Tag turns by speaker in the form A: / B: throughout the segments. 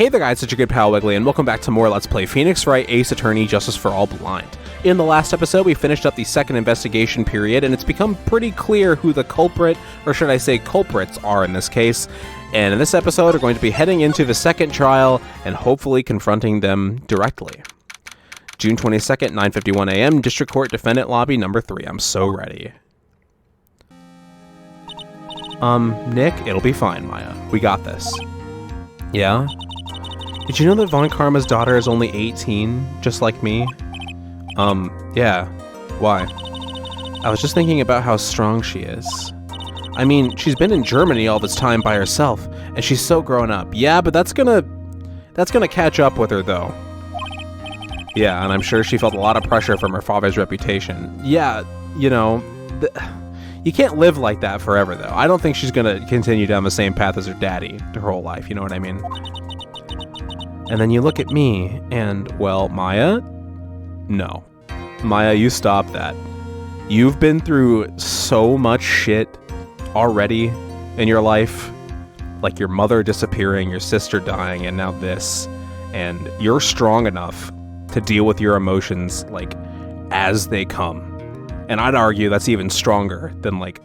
A: Hey there guys, it's your good pal Wiggly, and welcome back to more Let's Play Phoenix Wright Ace Attorney Justice for All Blind. In the last episode, we finished up the second investigation period, and it's become pretty clear who the culprit, or should I say culprits, are in this case. And in this episode, we're going to be heading into the second trial, and hopefully confronting them directly. June 22nd, 9:51 a.m., District Court Defendant Lobby number 3. I'm so ready. Nick, it'll be fine, Maya. We got this. Yeah? Did you know that Von Karma's daughter is only 18, just like me? Yeah. Why? I was just thinking about how strong she is. I mean, she's been in Germany all this time by herself, and she's so grown up. Yeah, but that's gonna catch up with her, though. Yeah, and I'm sure she felt a lot of pressure from her father's reputation. Yeah, you know, you can't live like that forever, though. I don't think she's gonna continue down the same path as her daddy her whole life, you know what I mean? And then you look at me, and, well, Maya? No. Maya, you stop that. You've been through so much shit already in your life. Like your mother disappearing, your sister dying, and now this. And you're strong enough to deal with your emotions, like, as they come. And I'd argue that's even stronger than, like,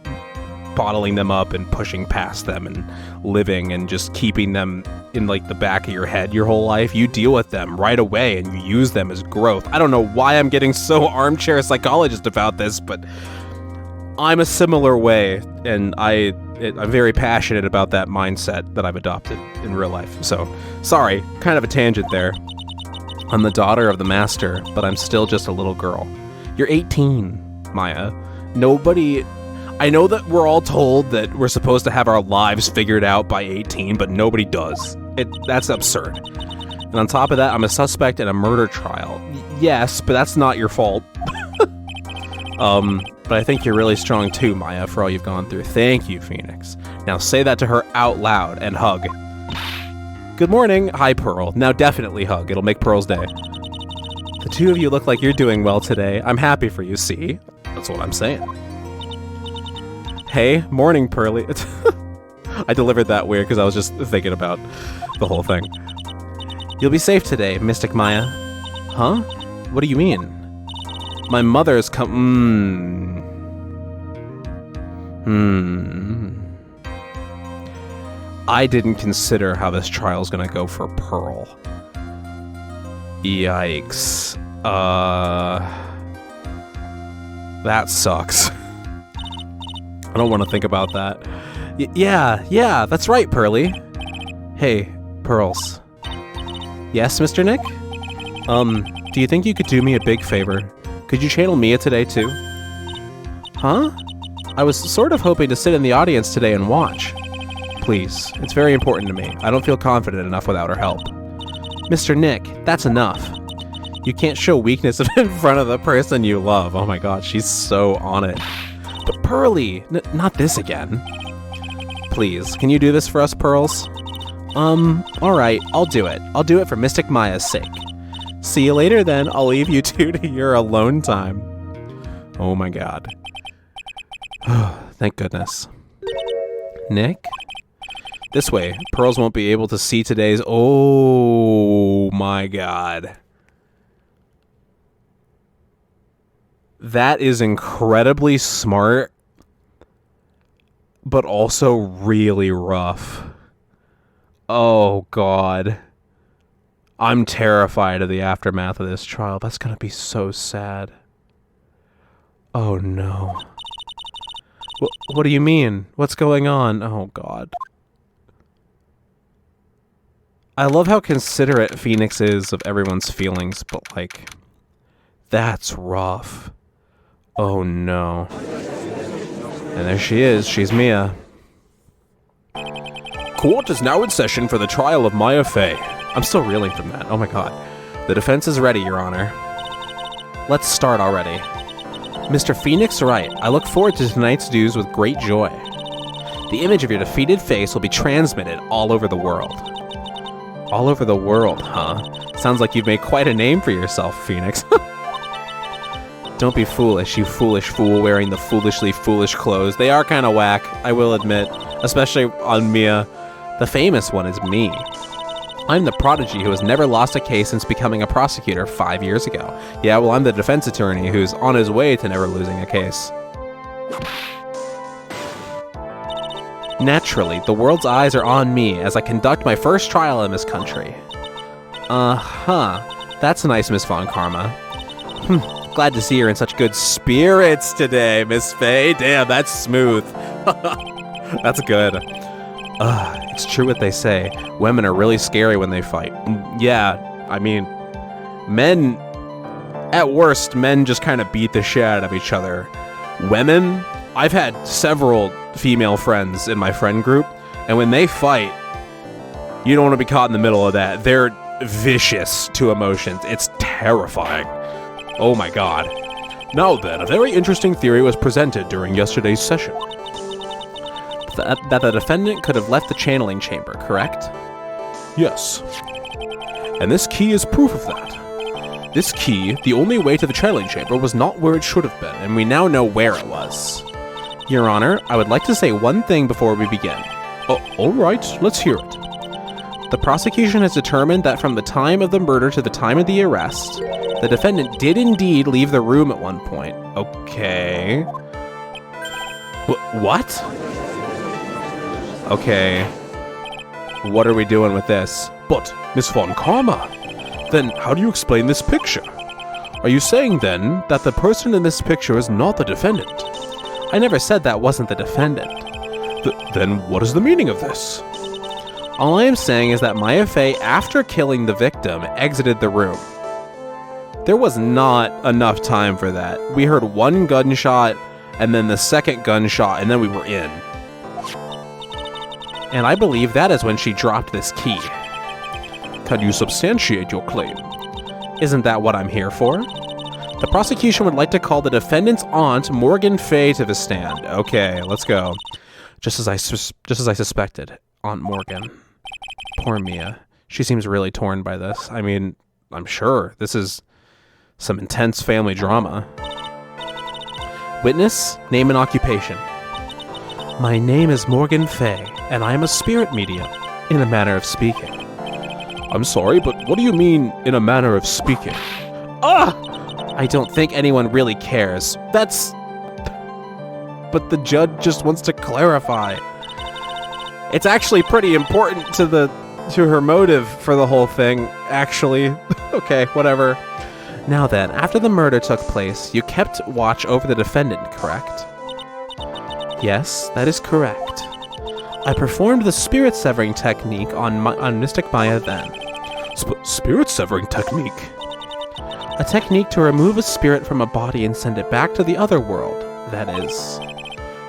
A: bottling them up and pushing past them and living and just keeping them in, like, the back of your head your whole life. You deal with them right away and you use them as growth. I don't know why I'm getting so armchair psychologist about this, but I'm a similar way, and I'm very passionate about that mindset that I've adopted in real life. So, sorry, kind of a tangent there. I'm the daughter of the master, but I'm still just a little girl. You're 18, Maya. I know that we're all told that we're supposed to have our lives figured out by 18, but nobody does. That's absurd. And on top of that, I'm a suspect in a murder trial. Yes, but that's not your fault. But I think you're really strong too, Maya, for all you've gone through. Thank you, Phoenix. Now say that to her out loud and hug. Good morning. Hi, Pearl. Now definitely hug. It'll make Pearl's day. The two of you look like you're doing well today. I'm happy for you, see? That's what I'm saying. Hey, morning, Pearly. I delivered that weird because I was just thinking about the whole thing. You'll be safe today, Mystic Maya. Huh? What do you mean? My mother's I didn't consider how this trial's gonna go for Pearl. Yikes. That sucks. I don't want to think about that. Yeah, that's right, Pearly. Hey, Pearls. Yes, Mr. Nick? Do you think you could do me a big favor? Could you channel Mia today, too? Huh? I was sort of hoping to sit in the audience today and watch. Please, it's very important to me. I don't feel confident enough without her help. Mr. Nick, that's enough. You can't show weakness in front of the person you love. Oh my god, she's so on it. But Pearly, not this again. Please, can you do this for us, Pearls? Alright, I'll do it. I'll do it for Mystic Maya's sake. See you later then. I'll leave you two to your alone time. Oh my god. Thank goodness. Nick? This way. Pearls won't be able to see today's... Oh my god. That is incredibly smart, but also really rough. Oh, God. I'm terrified of the aftermath of this trial. That's gonna be so sad. Oh, no. What do you mean? What's going on? Oh, God. I love how considerate Phoenix is of everyone's feelings, but, like, that's rough. Oh no. And there she is. She's Mia. Court is now in session for the trial of Maya Fey. I'm still reeling from that. Oh my god. The defense is ready, Your Honor. Let's start already. Mr. Phoenix Wright, I look forward to tonight's news with great joy. The image of your defeated face will be transmitted all over the world. All over the world, huh? Sounds like you've made quite a name for yourself, Phoenix. Don't be foolish, you foolish fool wearing the foolishly foolish clothes. They are kind of whack, I will admit. Especially on Mia. The famous one is me. I'm the prodigy who has never lost a case since becoming a prosecutor 5 years ago. Yeah, well, I'm the defense attorney who's on his way to never losing a case. Naturally, the world's eyes are on me as I conduct my first trial in this country. That's nice, Miss Von Karma. Glad to see you're in such good spirits today, Miss Faye. Damn, that's smooth. That's good. It's true what they say. Women are really scary when they fight. Yeah, I mean, men, at worst, men just kind of beat the shit out of each other. Women, I've had several female friends in my friend group, and when they fight, you don't want to be caught in the middle of that. They're vicious to emotions. It's terrifying. Oh my god. Now then, a very interesting theory was presented during yesterday's session. That the defendant could have left the channeling chamber, correct? Yes. And this key is proof of that. This key, the only way to the channeling chamber, was not where it should have been, and we now know where it was. Your Honor, I would like to say one thing before we begin. Oh, all right, let's hear it. The prosecution has determined that from the time of the murder to the time of the arrest, the defendant did indeed leave the room at one point. Okay. What? Okay. What are we doing with this? But, Miss Von Karma, then how do you explain this picture? Are you saying then that the person in this picture is not the defendant? I never said that wasn't the defendant. Then what is the meaning of this? All I am saying is that Maya Fey, after killing the victim, exited the room. There was not enough time for that. We heard one gunshot, and then the second gunshot, and then we were in. And I believe that is when she dropped this key. Can you substantiate your claim? Isn't that what I'm here for? The prosecution would like to call the defendant's aunt, Morgan Fay, to the stand. Okay, let's go. Just as I suspected, Aunt Morgan. Poor Mia. She seems really torn by this. I mean, I'm sure this is some intense family drama. Witness, name and occupation. My name is Morgan Fay, and I am a spirit medium, in a manner of speaking. I'm sorry, but what do you mean, in a manner of speaking? I don't think anyone really cares. But the judge just wants to clarify. It's actually pretty important to her motive for the whole thing, actually. Okay, whatever. Now then, after the murder took place, you kept watch over the defendant, correct? Yes, that is correct. I performed the spirit-severing technique on Mystic Maya then. Spirit-severing technique? A technique to remove a spirit from a body and send it back to the other world, that is.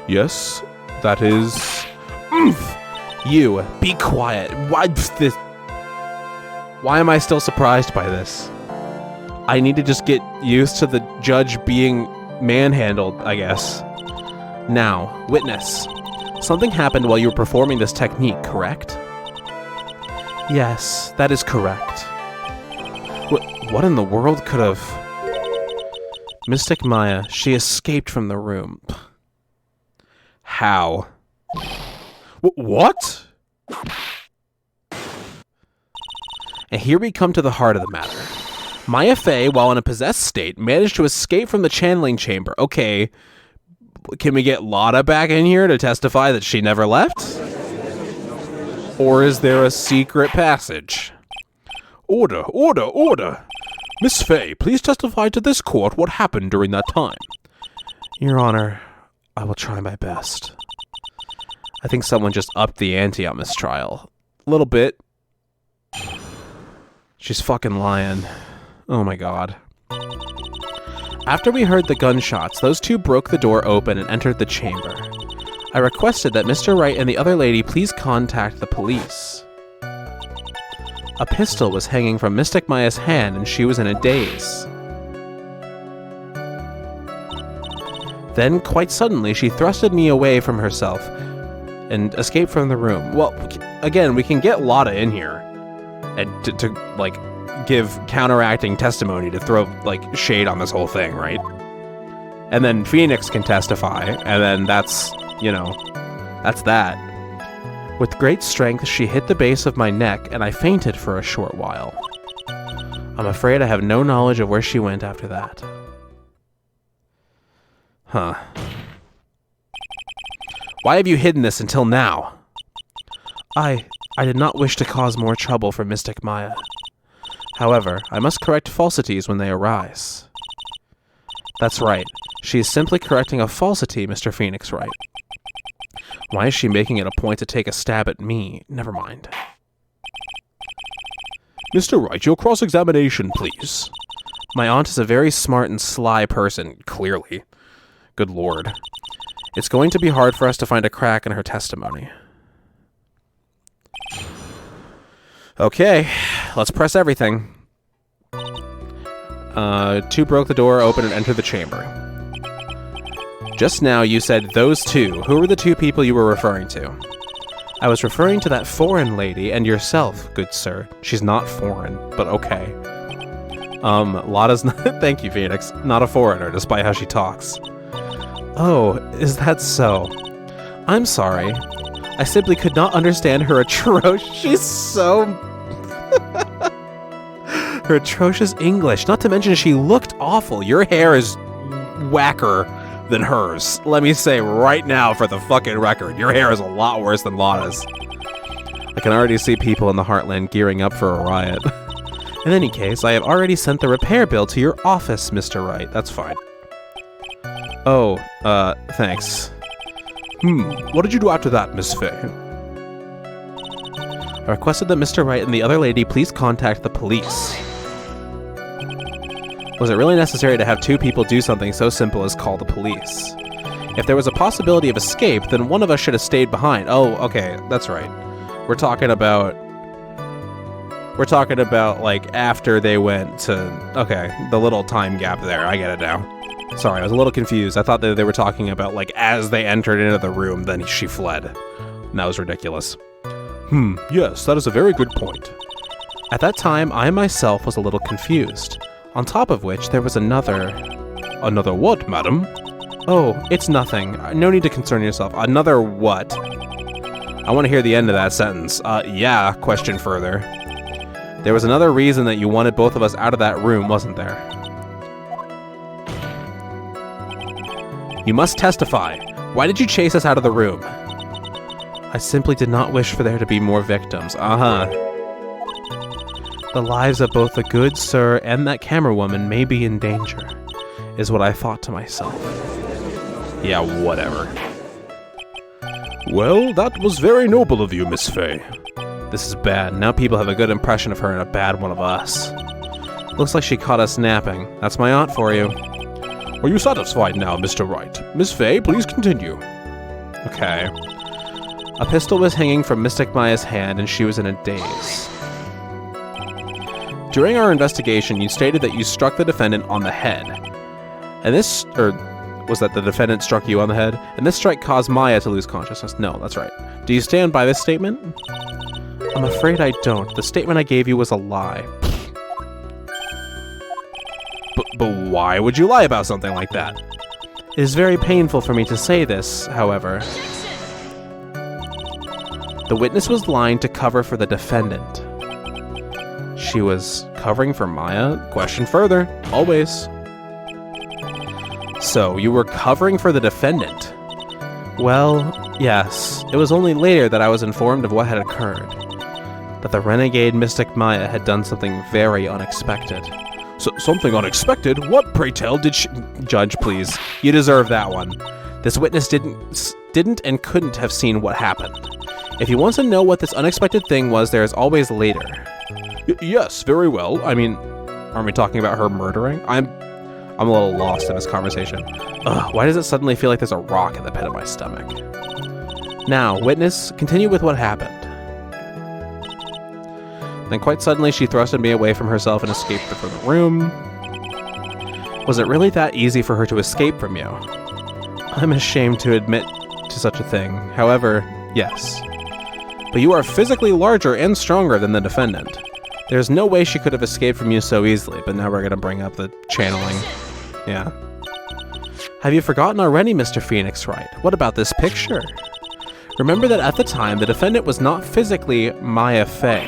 A: Yes, that is... You, be quiet. Why am I still surprised by this? I need to just get used to the judge being manhandled, I guess. Now, witness. Something happened while you were performing this technique, correct? Yes, that is correct. What in the world could have... Mystic Maya, she escaped from the room. How? What? And here we come to the heart of the matter. Maya Fey, while in a possessed state, managed to escape from the channeling chamber. Okay, can we get Lotta back in here to testify that she never left? Or is there a secret passage? Order, order, order! Miss Fey, please testify to this court what happened during that time. Your Honor, I will try my best. I think someone just upped the ante on this trial. A little bit. She's fucking lying. Oh my god. After we heard the gunshots, those two broke the door open and entered the chamber. I requested that Mr. Wright and the other lady please contact the police. A pistol was hanging from Mystic Maya's hand and she was in a daze. Then, quite suddenly, she thrusted me away from herself and escaped from the room. Well, again, we can get Lotta in here and to like, give counteracting testimony to throw, like, shade on this whole thing, right? And then Phoenix can testify, and then that's, you know, that's that. With great strength, she hit the base of my neck, and I fainted for a short while. I'm afraid I have no knowledge of where she went after that. Huh. Why have you hidden this until now? I did not wish to cause more trouble for Mystic Maya. However, I must correct falsities when they arise. That's right. She is simply correcting a falsity, Mr. Phoenix Wright. Why is she making it a point to take a stab at me? Never mind. Mr. Wright, your cross-examination, please. My aunt is a very smart and sly person, clearly. Good lord. It's going to be hard for us to find a crack in her testimony. Okay, let's press everything. 2 broke the door open and entered the chamber. Just now you said those two. Who were the 2 people you were referring to? I was referring to that foreign lady and yourself, good sir. She's not foreign, but okay. Lotta's not- Thank you, Phoenix. Not a foreigner, despite how she talks. Oh, is that so? I'm sorry. I simply could not understand her atrocious- She's so... her atrocious English. Not to mention she looked awful. Your hair is whacker than hers. Let me say right now for the fucking record, your hair is a lot worse than Lotta's. I can already see people in the Heartland gearing up for a riot. In any case, I have already sent the repair bill to your office, Mr. Wright. That's fine. Oh, thanks. What did you do after that, Miss Fay? I requested that Mr. Wright and the other lady please contact the police. Was it really necessary to have 2 people do something so simple as call the police? If there was a possibility of escape, then one of us should have stayed behind. Oh, okay, that's right. We're talking about, like, after they went to... Okay, the little time gap there. I get it now. Sorry, I was a little confused. I thought that they were talking about, like, as they entered into the room, then she fled. And that was ridiculous. Yes, that is a very good point. At that time, I myself was a little confused. On top of which, there was another... Another what, madam? Oh, it's nothing. No need to concern yourself. Another what? I want to hear the end of that sentence. Yeah, question further. There was another reason that you wanted both of us out of that room, wasn't there? You must testify. Why did you chase us out of the room? I simply did not wish for there to be more victims. The lives of both the good sir and that camera woman may be in danger, is what I thought to myself. Yeah, whatever. Well, that was very noble of you, Miss Fay. This is bad. Now people have a good impression of her and a bad one of us. Looks like she caught us napping. That's my aunt for you. Are you satisfied now, Mr. Wright? Miss Fay, please continue. Okay. A pistol was hanging from Mystic Maya's hand and she was in a daze. During our investigation, you stated that you struck the defendant on the head. And this, or was that the defendant struck you on the head? And this strike caused Maya to lose consciousness. No, that's right. Do you stand by this statement? I'm afraid I don't. The statement I gave you was a lie. But why would you lie about something like that? It is very painful for me to say this, however. The witness was lying to cover for the defendant. She was covering for Maya? Question further. Always. So, you were covering for the defendant? Well, yes. It was only later that I was informed of what had occurred. That the renegade Mystic Maya had done something very unexpected. Something unexpected? What, pray tell, did she... Judge, please. You deserve that one. This witness didn't and couldn't have seen what happened. If you want to know what this unexpected thing was, there is always later. Yes, very well. I mean, aren't we talking about her murdering? I'm a little lost in this conversation. Ugh, why does it suddenly feel like there's a rock in the pit of my stomach? Now, witness, continue with what happened. Then quite suddenly she thrusted me away from herself and escaped from the room. Was it really that easy for her to escape from you? I'm ashamed to admit to such a thing. However, yes. But you are physically larger and stronger than the defendant. There's no way she could have escaped from you so easily, but now we're going to bring up the channeling. Yeah. Have you forgotten already, Mr. Phoenix Wright? What about this picture? Remember that at the time, the defendant was not physically Maya Fey.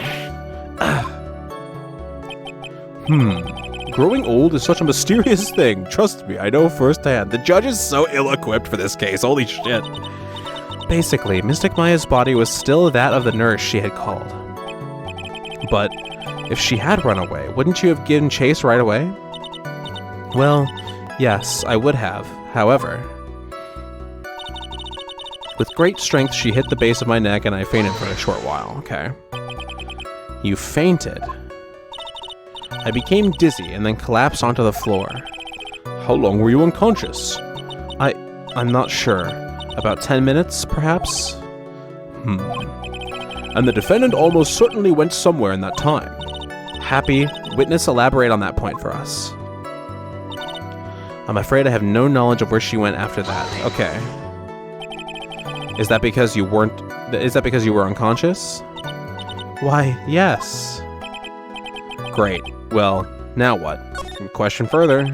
A: Growing old is such a mysterious thing. Trust me, I know firsthand. The judge is so ill-equipped for this case. Holy shit. Basically, Mystic Maya's body was still that of the nurse she had called. But if she had run away, wouldn't you have given chase right away? Well, yes, I would have. However, with great strength, she hit the base of my neck and I fainted for a short while. Okay. You fainted. I became dizzy and then collapsed onto the floor. How long were you unconscious? I'm not sure. About 10 minutes, perhaps? And the defendant almost certainly went somewhere in that time. Happy, witness elaborate on that point for us. I'm afraid I have no knowledge of where she went after that. Okay. Is that because you were unconscious? Why, yes. Great. Well, now what? Question further.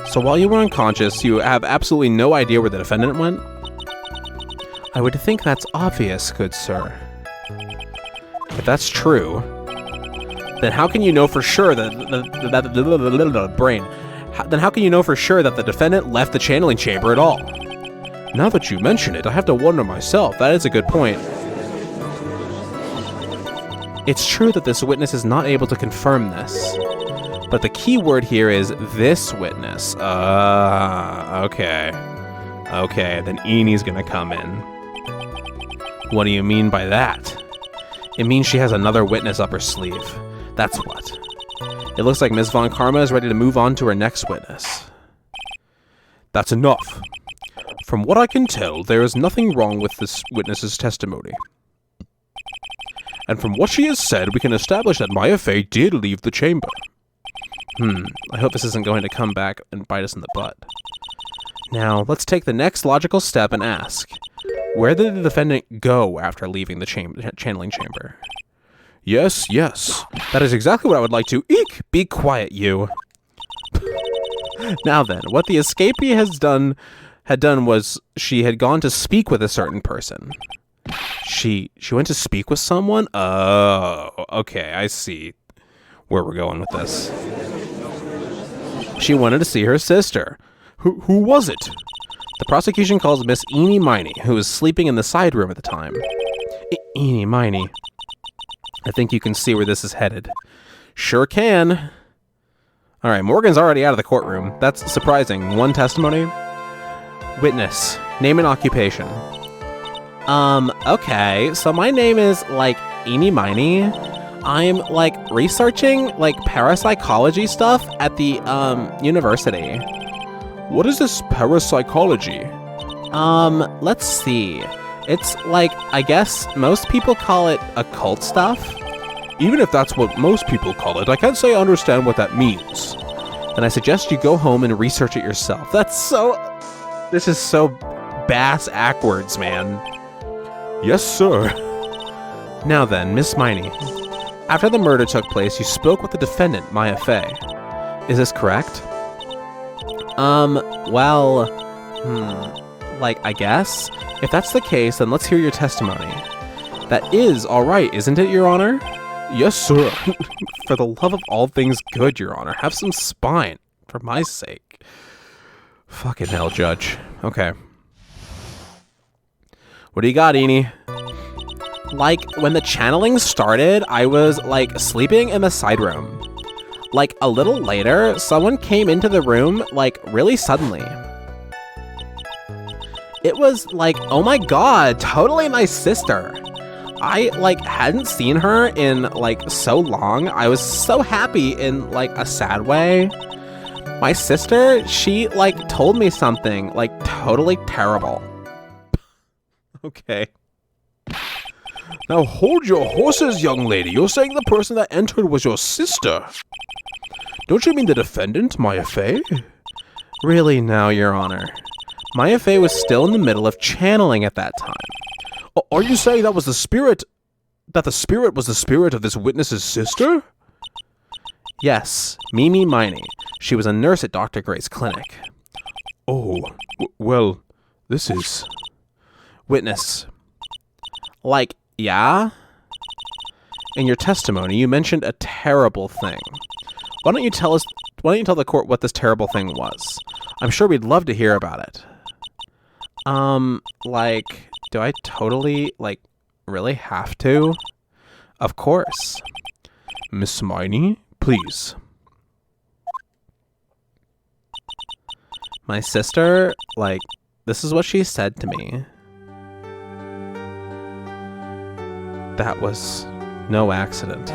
A: So while you were unconscious, you have absolutely no idea where the defendant went? I would think that's obvious, good sir. If that's true, then how can you know for sure that Then how can you know for sure that the defendant left the channeling chamber at all? Now that you mention it, I have to wonder myself. That is a good point. It's true that this witness is not able to confirm this, but the key word here is this witness. Okay. Okay, then Eni's gonna come in. What do you mean by that? It means she has another witness up her sleeve. That's what. It looks like Ms. Von Karma is ready to move on to her next witness. That's enough. From what I can tell, there is nothing wrong with this witness's testimony. And from what she has said, we can establish that Maya Fey did leave the chamber. I hope this isn't going to come back and bite us in the butt. Now, let's take the next logical step and ask, where did the defendant go after leaving the channeling chamber? Yes, yes. That is exactly what I would like to. Eek! Be quiet, you. Now then, what the escapee had done was she had gone to speak with a certain person. She went to speak with someone? Oh, okay, I see where we're going with this. She wanted to see her sister. Who was it? The prosecution calls Miss Eenie Miney, who was sleeping in the side room at the time. Eenie Miney. I think you can see where this is headed. Sure can. Alright, Morgan's already out of the courtroom. That's surprising. One testimony? Witness. Name and occupation. Okay. So my name is, Eenie Miney. I'm, researching, parapsychology stuff at the, university. What is this parapsychology? Let's see. It's I guess most people call it occult stuff. Even if that's what most people call it, I can't say I understand what that means. Then I suggest you go home and research it yourself. This is so bass-ackwards, man. Yes, sir. Now then, Miss Miney. After the murder took place, you spoke with the defendant, Maya Fey. Is this correct? I guess? If that's the case, then let's hear your testimony. That is all right, isn't it, Your Honor? Yes, sir. For the love of all things good, Your Honor, have some spine. For my sake. Fucking hell, Judge. Okay. What do you got, Enie? When the channeling started, I was, sleeping in the side room. A little later, someone came into the room, really suddenly. It was oh my god, totally my sister. I, hadn't seen her in, so long. I was so happy in, a sad way. My sister, she, told me something, totally terrible. Okay. Now hold your horses, young lady. You're saying the person that entered was your sister. Don't you mean the defendant, Maya Fey? Really now, Your Honor. Maya Fey was still in the middle of channeling at that time. Are you saying that the spirit was the spirit of this witness's sister? Yes, Mimi Miney. She was a nurse at Dr. Gray's clinic. Oh, well, this is... Witness. Like, yeah? In your testimony, you mentioned a terrible thing. Why don't you tell the court what this terrible thing was? I'm sure we'd love to hear about it. Like, do I totally, like, really have to? Of course. Miss Hermione, please. My sister, like, this is what she said to me. That was no accident.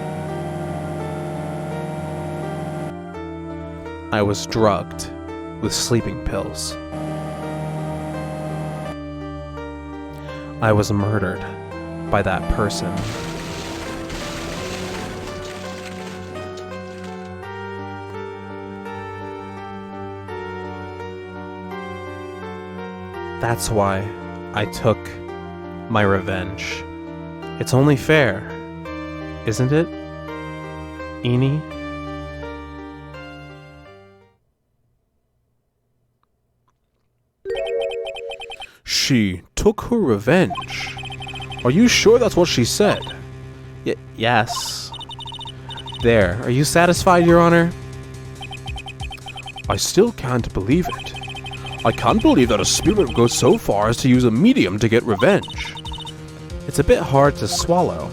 A: I was drugged with sleeping pills. I was murdered by that person. That's why I took my revenge. It's only fair, isn't it, Eenie? She took her revenge. Are you sure that's what she said? Yes. There, are you satisfied, Your Honor? I still can't believe it. I can't believe that a spirit goes so far as to use a medium to get revenge. It's a bit hard to swallow.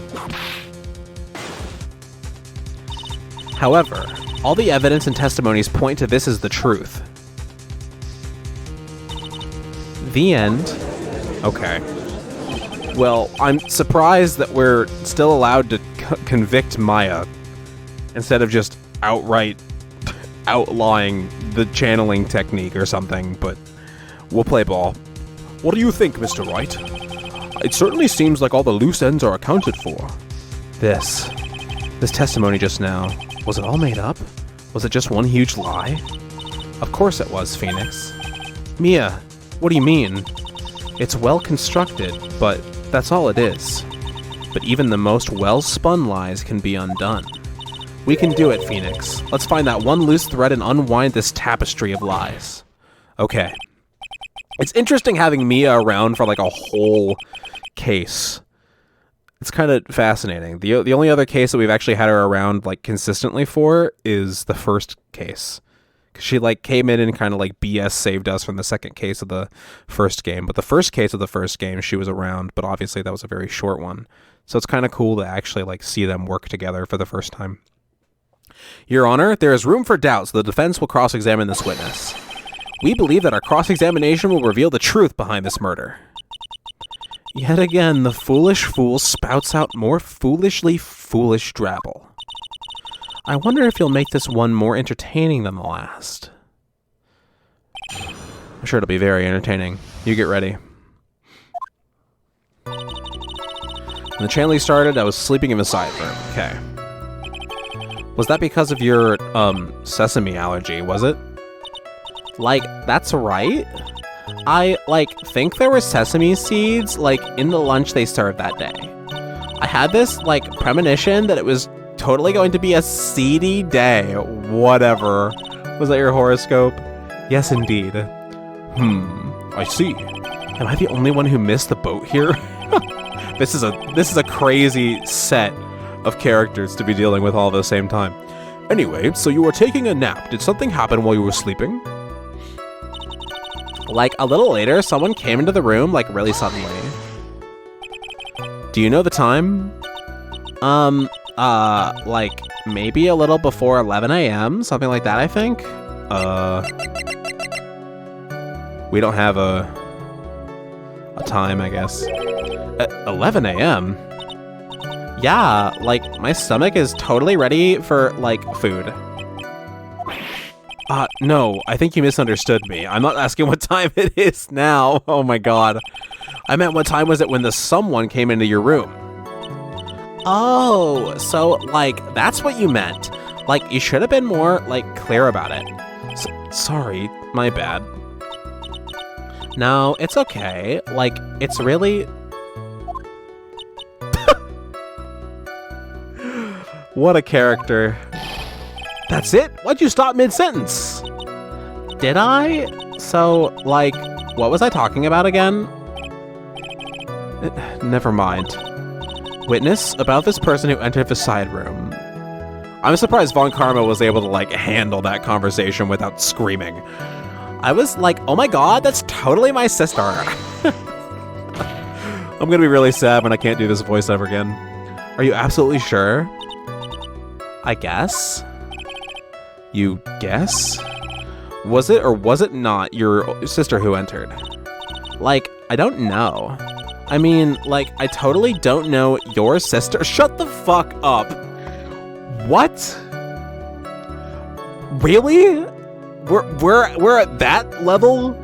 A: However, all the evidence and testimonies point to this as the truth. The end. Okay. Well, I'm surprised that we're still allowed to convict Maya instead of just outright outlawing the channeling technique or something, but we'll play ball. What do you think, Mr. Wright? It certainly seems like all the loose ends are accounted for. This testimony just now, was it all made up? Was it just one huge lie? Of course it was, Phoenix. Mia, what do you mean? It's well constructed, but that's all it is. But even the most well-spun lies can be undone. We can do it, Phoenix. Let's find that one loose thread and unwind this tapestry of lies. Okay. It's interesting having Mia around for like a whole case. It's kind of fascinating. The only other case that we've actually had her around like consistently for is the first case. Because she like came in and kind of like BS saved us from the second case of the first game. But the first case of the first game, she was around, but obviously that was a very short one. So it's kind of cool to actually like see them work together for the first time. Your Honor, there is room for doubt, so the defense will cross-examine this witness. We believe that our cross-examination will reveal the truth behind this murder. Yet again, the foolish fool spouts out more foolishly foolish drabble. I wonder if you'll make this one more entertaining than the last. I'm sure it'll be very entertaining. You get ready. When the channeling started, I was sleeping in the side room. Okay. Was that because of your, sesame allergy, was it? Like, that's right. I, like, think there were sesame seeds, like, in the lunch they served that day. I had this, like, premonition that it was totally going to be a seedy day. Whatever. Was that your horoscope? Yes, indeed. I see. Am I the only one who missed the boat here? This is a crazy set of characters to be dealing with all at the same time. Anyway, so you were taking a nap. Did something happen while you were sleeping? Like, a little later, someone came into the room, like, really suddenly. Do you know the time? Like, maybe a little before 11 a.m., something like that, I think? We don't have a time, I guess. 11 a.m.? Yeah, like, my stomach is totally ready for, like, food. No, I think you misunderstood me. I'm not asking what time it is now. Oh my god. I meant what time was it when the someone came into your room? Oh, so, like, that's what you meant. Like, you should have been more, like, clear about it. Sorry, my bad. No, it's okay. Like, it's really... What a character. That's it? Why'd you stop mid-sentence? Did I? So, like, what was I talking about again? Never mind. Witness, about this person who entered the side room. I'm surprised Von Karma was able to, like, handle that conversation without screaming. I was like, oh my god, that's totally my sister. I'm gonna be really sad when I can't do this voice ever again. Are you absolutely sure? I guess? You guess? Was it or was it not your sister who entered? Like, I don't know. I mean, like, I totally don't know your sister. Shut the fuck up. What? Really? We're at that level?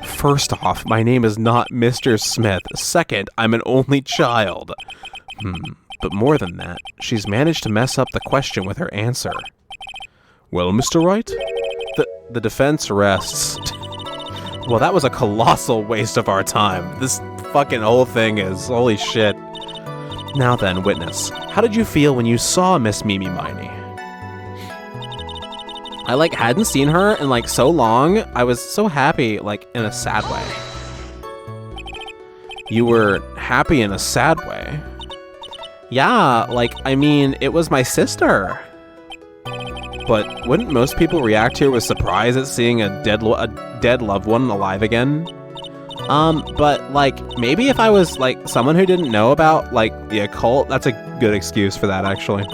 A: First off, my name is not Mr. Smith. Second, I'm an only child. But more than that, she's managed to mess up the question with her answer. Well, Mr. Wright? The defense rests. Well, that was a colossal waste of our time. This fucking whole thing is... holy shit. Now then, witness. How did you feel when you saw Miss Mimi Miney? I, like, hadn't seen her in, like, so long. I was so happy, like, in a sad way. You were happy in a sad way? Yeah, like, I mean, it was my sister. But wouldn't most people react here with surprise at seeing a dead loved one alive again? But, like, maybe if I was, like, someone who didn't know about, like, the occult, that's a good excuse for that, actually.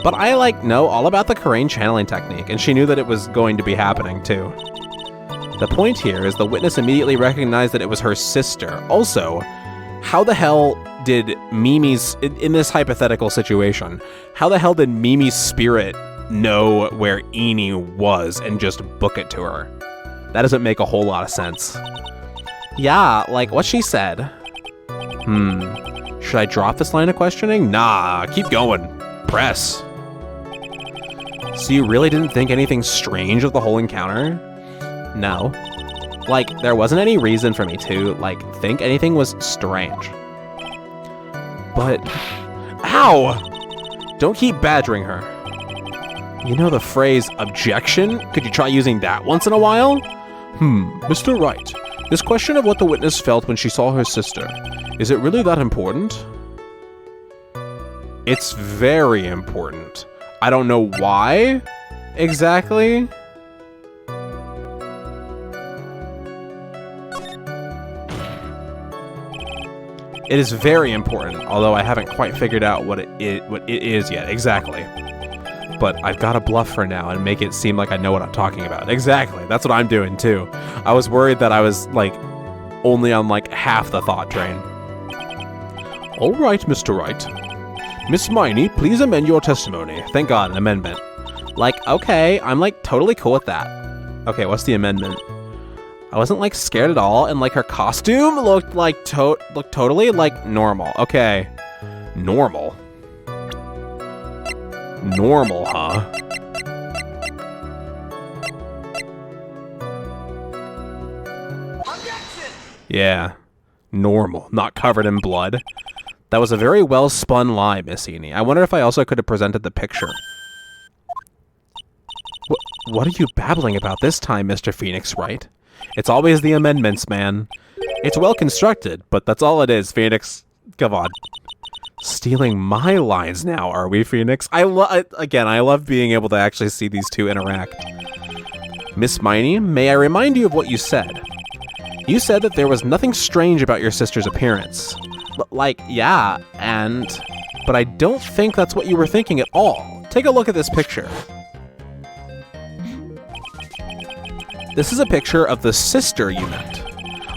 A: But I, like, know all about the Karain channeling technique, and she knew that it was going to be happening, too. The point here is the witness immediately recognized that it was her sister. Also, how the hell did Mimi's, in this hypothetical situation, how the hell did Mimi's spirit know where Eni was and just book it to her? That doesn't make a whole lot of sense. Yeah, like what she said. Should I drop this line of questioning? Nah, keep going. Press. So you really didn't think anything strange of the whole encounter? No. Like, there wasn't any reason for me to, like, think anything was strange. But... ow! Don't keep badgering her. You know the phrase, objection? Could you try using that once in a while? Mr. Wright, this question of what the witness felt when she saw her sister, is it really that important? It's very important. I don't know why, exactly. It is very important, although I haven't quite figured out what it is yet, exactly. But I've got to bluff for now and make it seem like I know what I'm talking about. Exactly, that's what I'm doing too. I was worried that I was, like, only on, like, half the thought train. All right, Mr. Wright. Miss Miney, please amend your testimony. Thank God, an amendment. Like, okay, I'm, like, totally cool with that. Okay, what's the amendment? I wasn't, like, scared at all, and, like, her costume looked, like, totally, like, normal. Okay. Normal. Normal, huh? Objection! Yeah. Normal. Not covered in blood. That was a very well-spun lie, Miss Eni. I wonder if I also could have presented the picture. What are you babbling about this time, Mr. Phoenix Wright? It's always the amendments, man. It's well-constructed, but that's all it is, Phoenix. Come on. Stealing my lines now, are we, Phoenix? I love being able to actually see these two interact. Miss Miney, may I remind you of what you said? You said that there was nothing strange about your sister's appearance. Like, yeah, but I don't think that's what you were thinking at all. Take a look at this picture. This is a picture of the sister you met.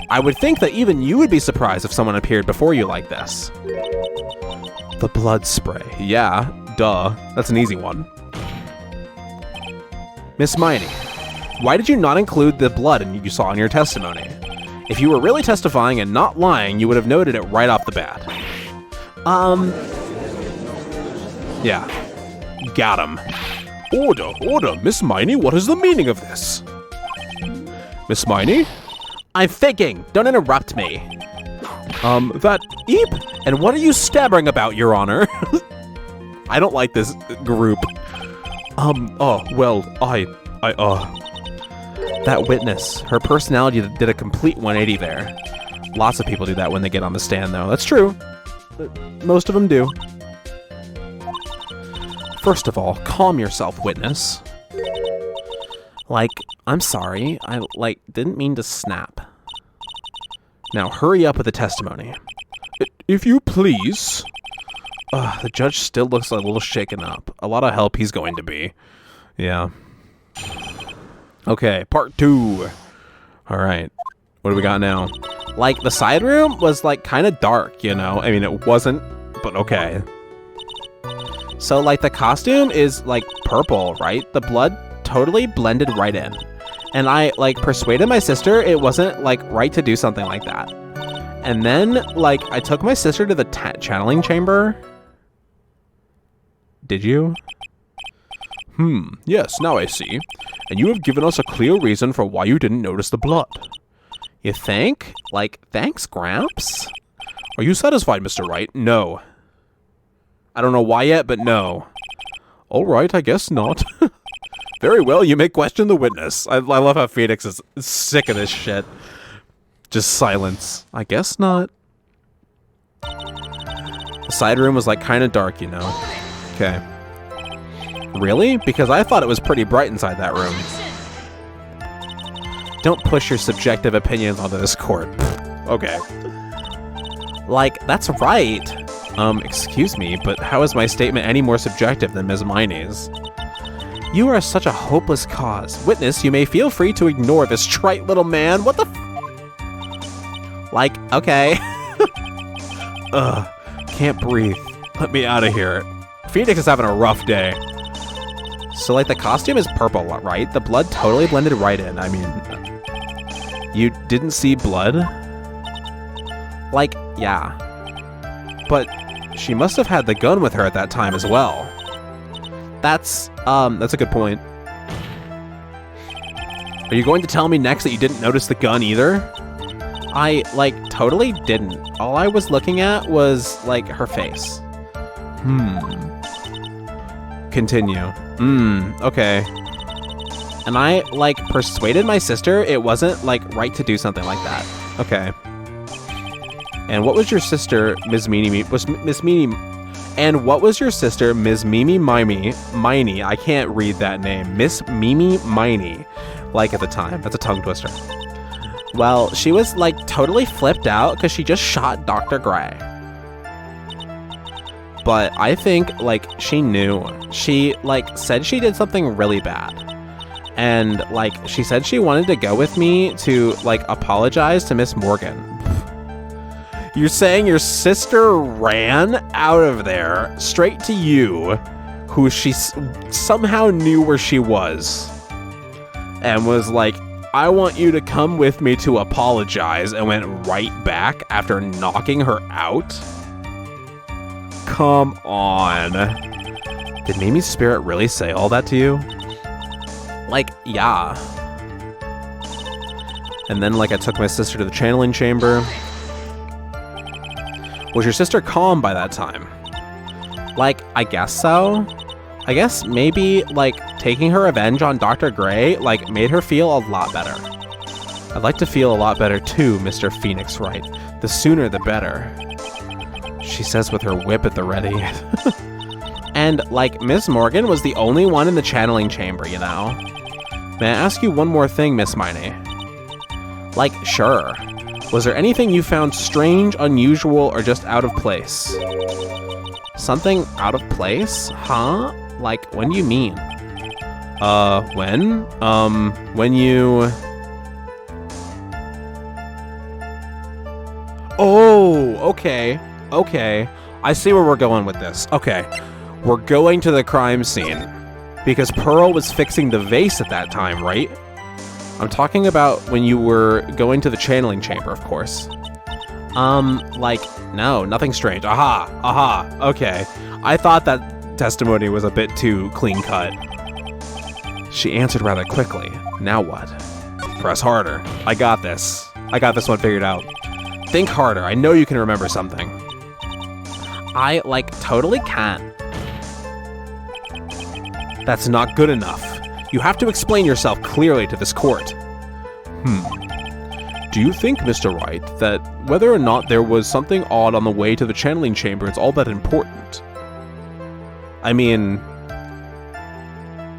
A: I would think that even you would be surprised if someone appeared before you like this. The blood spray. Yeah, duh. That's an easy one. Miss Miney, why did you not include the blood you saw in your testimony? If you were really testifying and not lying, you would have noted it right off the bat. Yeah. Got him. Order, Miss Miney, what is the meaning of this? Miss Miney? I'm thinking, don't interrupt me. That eep? And what are you stammering about, Your Honor? I don't like this group. That witness, her personality did a complete 180 there. Lots of people do that when they get on the stand, though. That's true. Most of them do. First of all, calm yourself, witness. Like, I'm sorry. I, didn't mean to snap. Now, hurry up with the testimony. If you please. The judge still looks a little shaken up. A lot of help he's going to be. Yeah. Okay, part 2. All right. What do we got now? Like, the side room was, kind of dark, you know? I mean, it wasn't, but okay. So, the costume is, purple, right? The blood totally blended right in. And I, persuaded my sister it wasn't, right to do something like that. And then, I took my sister to the channeling chamber. Did you? Yes, now I see. And you have given us a clear reason for why you didn't notice the blood. You think? Thanks, Gramps? Are you satisfied, Mr. Wright? No. I don't know why yet, but no. All right, I guess not. Very well, you may question the witness. I love how Phoenix is sick of this shit. Just silence. I guess not. The side room was, kind of dark, you know? Okay. Really? Because I thought it was pretty bright inside that room. Don't push your subjective opinions onto this court. Okay. That's right. Excuse me, but how is my statement any more subjective than Ms. Miney's? You are such a hopeless cause. Witness, you may feel free to ignore this trite little man. What the okay. Ugh. Can't breathe. Let me out of here. Phoenix is having a rough day. So, the costume is purple, right? The blood totally blended right in. I mean, you didn't see blood? Yeah. But she must have had the gun with her at that time as well. That's a good point. Are you going to tell me next that you didn't notice the gun either? I, totally didn't. All I was looking at was, her face. Continue. Okay. And I, persuaded my sister it wasn't, right to do something like that. Okay. And what was your sister, Ms. Meanie, and what was your sister, Ms. Mimi Miney, I can't read that name, Miss Mimi Miney, at the time? That's a tongue twister. Well, she was, totally flipped out because she just shot Dr. Gray. But I think, she knew. She, said she did something really bad. And, she said she wanted to go with me to, apologize to Miss Morgan. You're saying your sister ran out of there straight to you, who she somehow knew where she was, and was I want you to come with me to apologize, and went right back after knocking her out? Come on. Did Mimi's spirit really say all that to you? Yeah. And then, I took my sister to the channeling chamber. Was your sister calm by that time? I guess so. I guess maybe, taking her revenge on Dr. Gray, made her feel a lot better. I'd like to feel a lot better too, Mr. Phoenix Wright. The sooner the better. She says with her whip at the ready. And, Miss Morgan was the only one in the channeling chamber, you know? May I ask you one more thing, Miss Miney? Sure. Was there anything you found strange, unusual, or just out of place? Something out of place? Huh? When do you mean? When? When you... Oh, okay. Okay. I see where we're going with this. Okay. We're going to the crime scene. Because Pearl was fixing the vase at that time, right? I'm talking about when you were going to the channeling chamber, of course. No, nothing strange. Aha, okay. I thought that testimony was a bit too clean-cut. She answered rather quickly. Now what? Press harder. I got this. I got this one figured out. Think harder. I know you can remember something. I, totally can't. That's not good enough. You have to explain yourself clearly to this court. Do you think, Mr. Wright, that whether or not there was something odd on the way to the channeling chamber is all that important? I mean,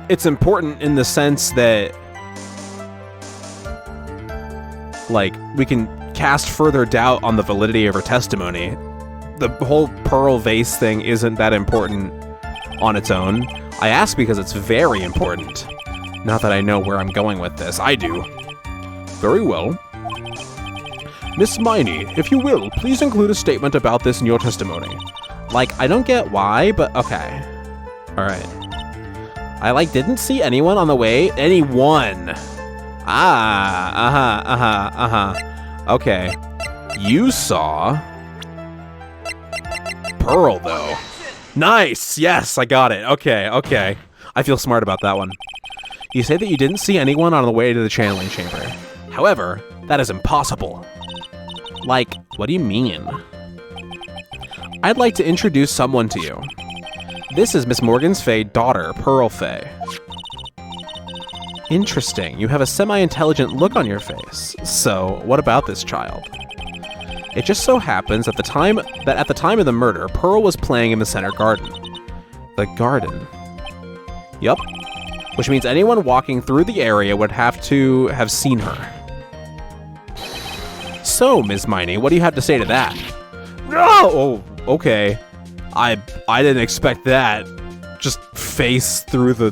A: it's important in the sense that, like, we can cast further doubt on the validity of her testimony. The whole pearl vase thing isn't that important on its own. I ask because it's very important. Not that I know where I'm going with this. I do. Very well. Miss Miney, if you will, please include a statement about this in your testimony. Like, I don't get why, but okay. Alright. I, like, didn't see anyone on the way. Anyone! Okay. You saw... Pearl, though. Nice! Yes, I got it. Okay. I feel smart about that one. You say that you didn't see anyone on the way to the channeling chamber. However, that is impossible. Like, what do you mean? I'd like to introduce someone to you. This is Miss Morgan's Fay daughter, Pearl Fay. Interesting. You have a semi-intelligent look on your face. So, what about this child? It just so happens at the time of the murder, Pearl was playing in the center garden. The garden. Yup. Which means anyone walking through the area would have to have seen her. So, Ms. Miney, what do you have to say to that? No! Oh, okay. I didn't expect that. Just face through the...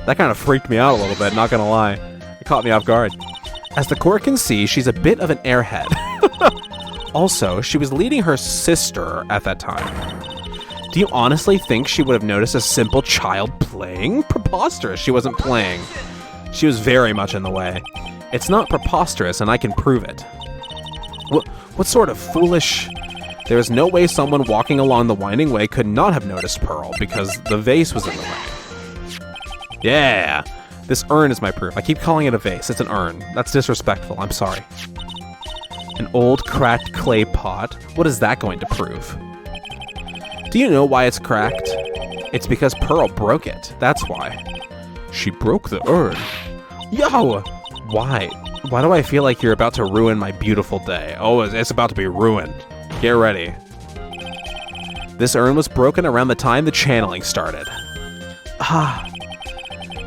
A: That kind of freaked me out a little bit, not gonna lie. It caught me off guard. As the court can see, she's a bit of an airhead. Also, she was leading her sister at that time. Do you honestly think she would have noticed a simple child playing? Preposterous, she wasn't playing. She was very much in the way. It's not preposterous, and I can prove it. What sort of foolish... There is no way someone walking along the winding way could not have noticed Pearl, because the vase was in the way. Yeah! This urn is my proof. I keep calling it a vase. It's an urn. That's disrespectful. I'm sorry. An old cracked clay pot? What is that going to prove? Do you know why it's cracked? It's because Pearl broke it. That's why. She broke the urn. Yo! Why? Why do I feel like you're about to ruin my beautiful day? Oh, it's about to be ruined. Get ready. This urn was broken around the time the channeling started.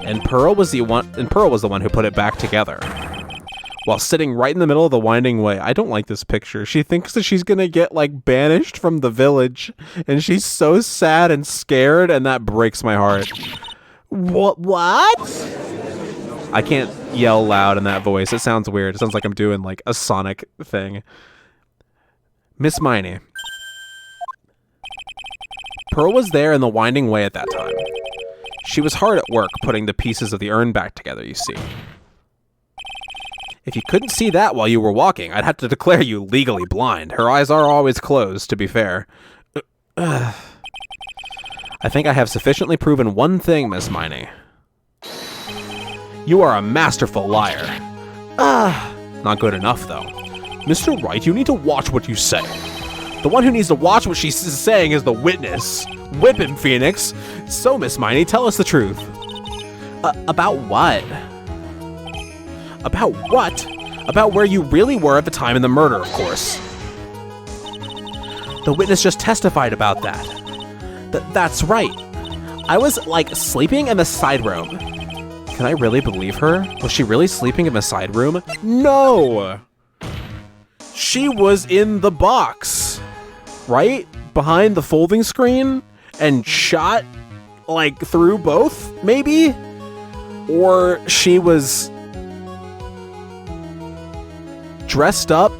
A: And Pearl was the one who put it back together. While sitting right in the middle of the winding way. I don't like this picture. She thinks that she's gonna get, like, banished from the village. And she's so sad and scared, and that breaks my heart. What? I can't yell loud in that voice. It sounds weird. It sounds like I'm doing, like, a Sonic thing. Miss Miney. Pearl was there in the winding way at that time. She was hard at work putting the pieces of the urn back together, you see. If you couldn't see that while you were walking, I'd have to declare you legally blind. Her eyes are always closed, to be fair. I think I have sufficiently proven one thing, Miss Miney. You are a masterful liar. Not good enough, though. Mr. Wright, you need to watch what you say. The one who needs to watch what she's saying is the witness. Whip him, Phoenix. So, Miss Miney, tell us the truth. About what? About what? About where you really were at the time of the murder, of course. The witness just testified about that. That's right. I was, like, sleeping in the side room. Can I really believe her? Was she really sleeping in the side room? No! She was in the box, right? Behind the folding screen and shot, like, through both, maybe? Or she was dressed up.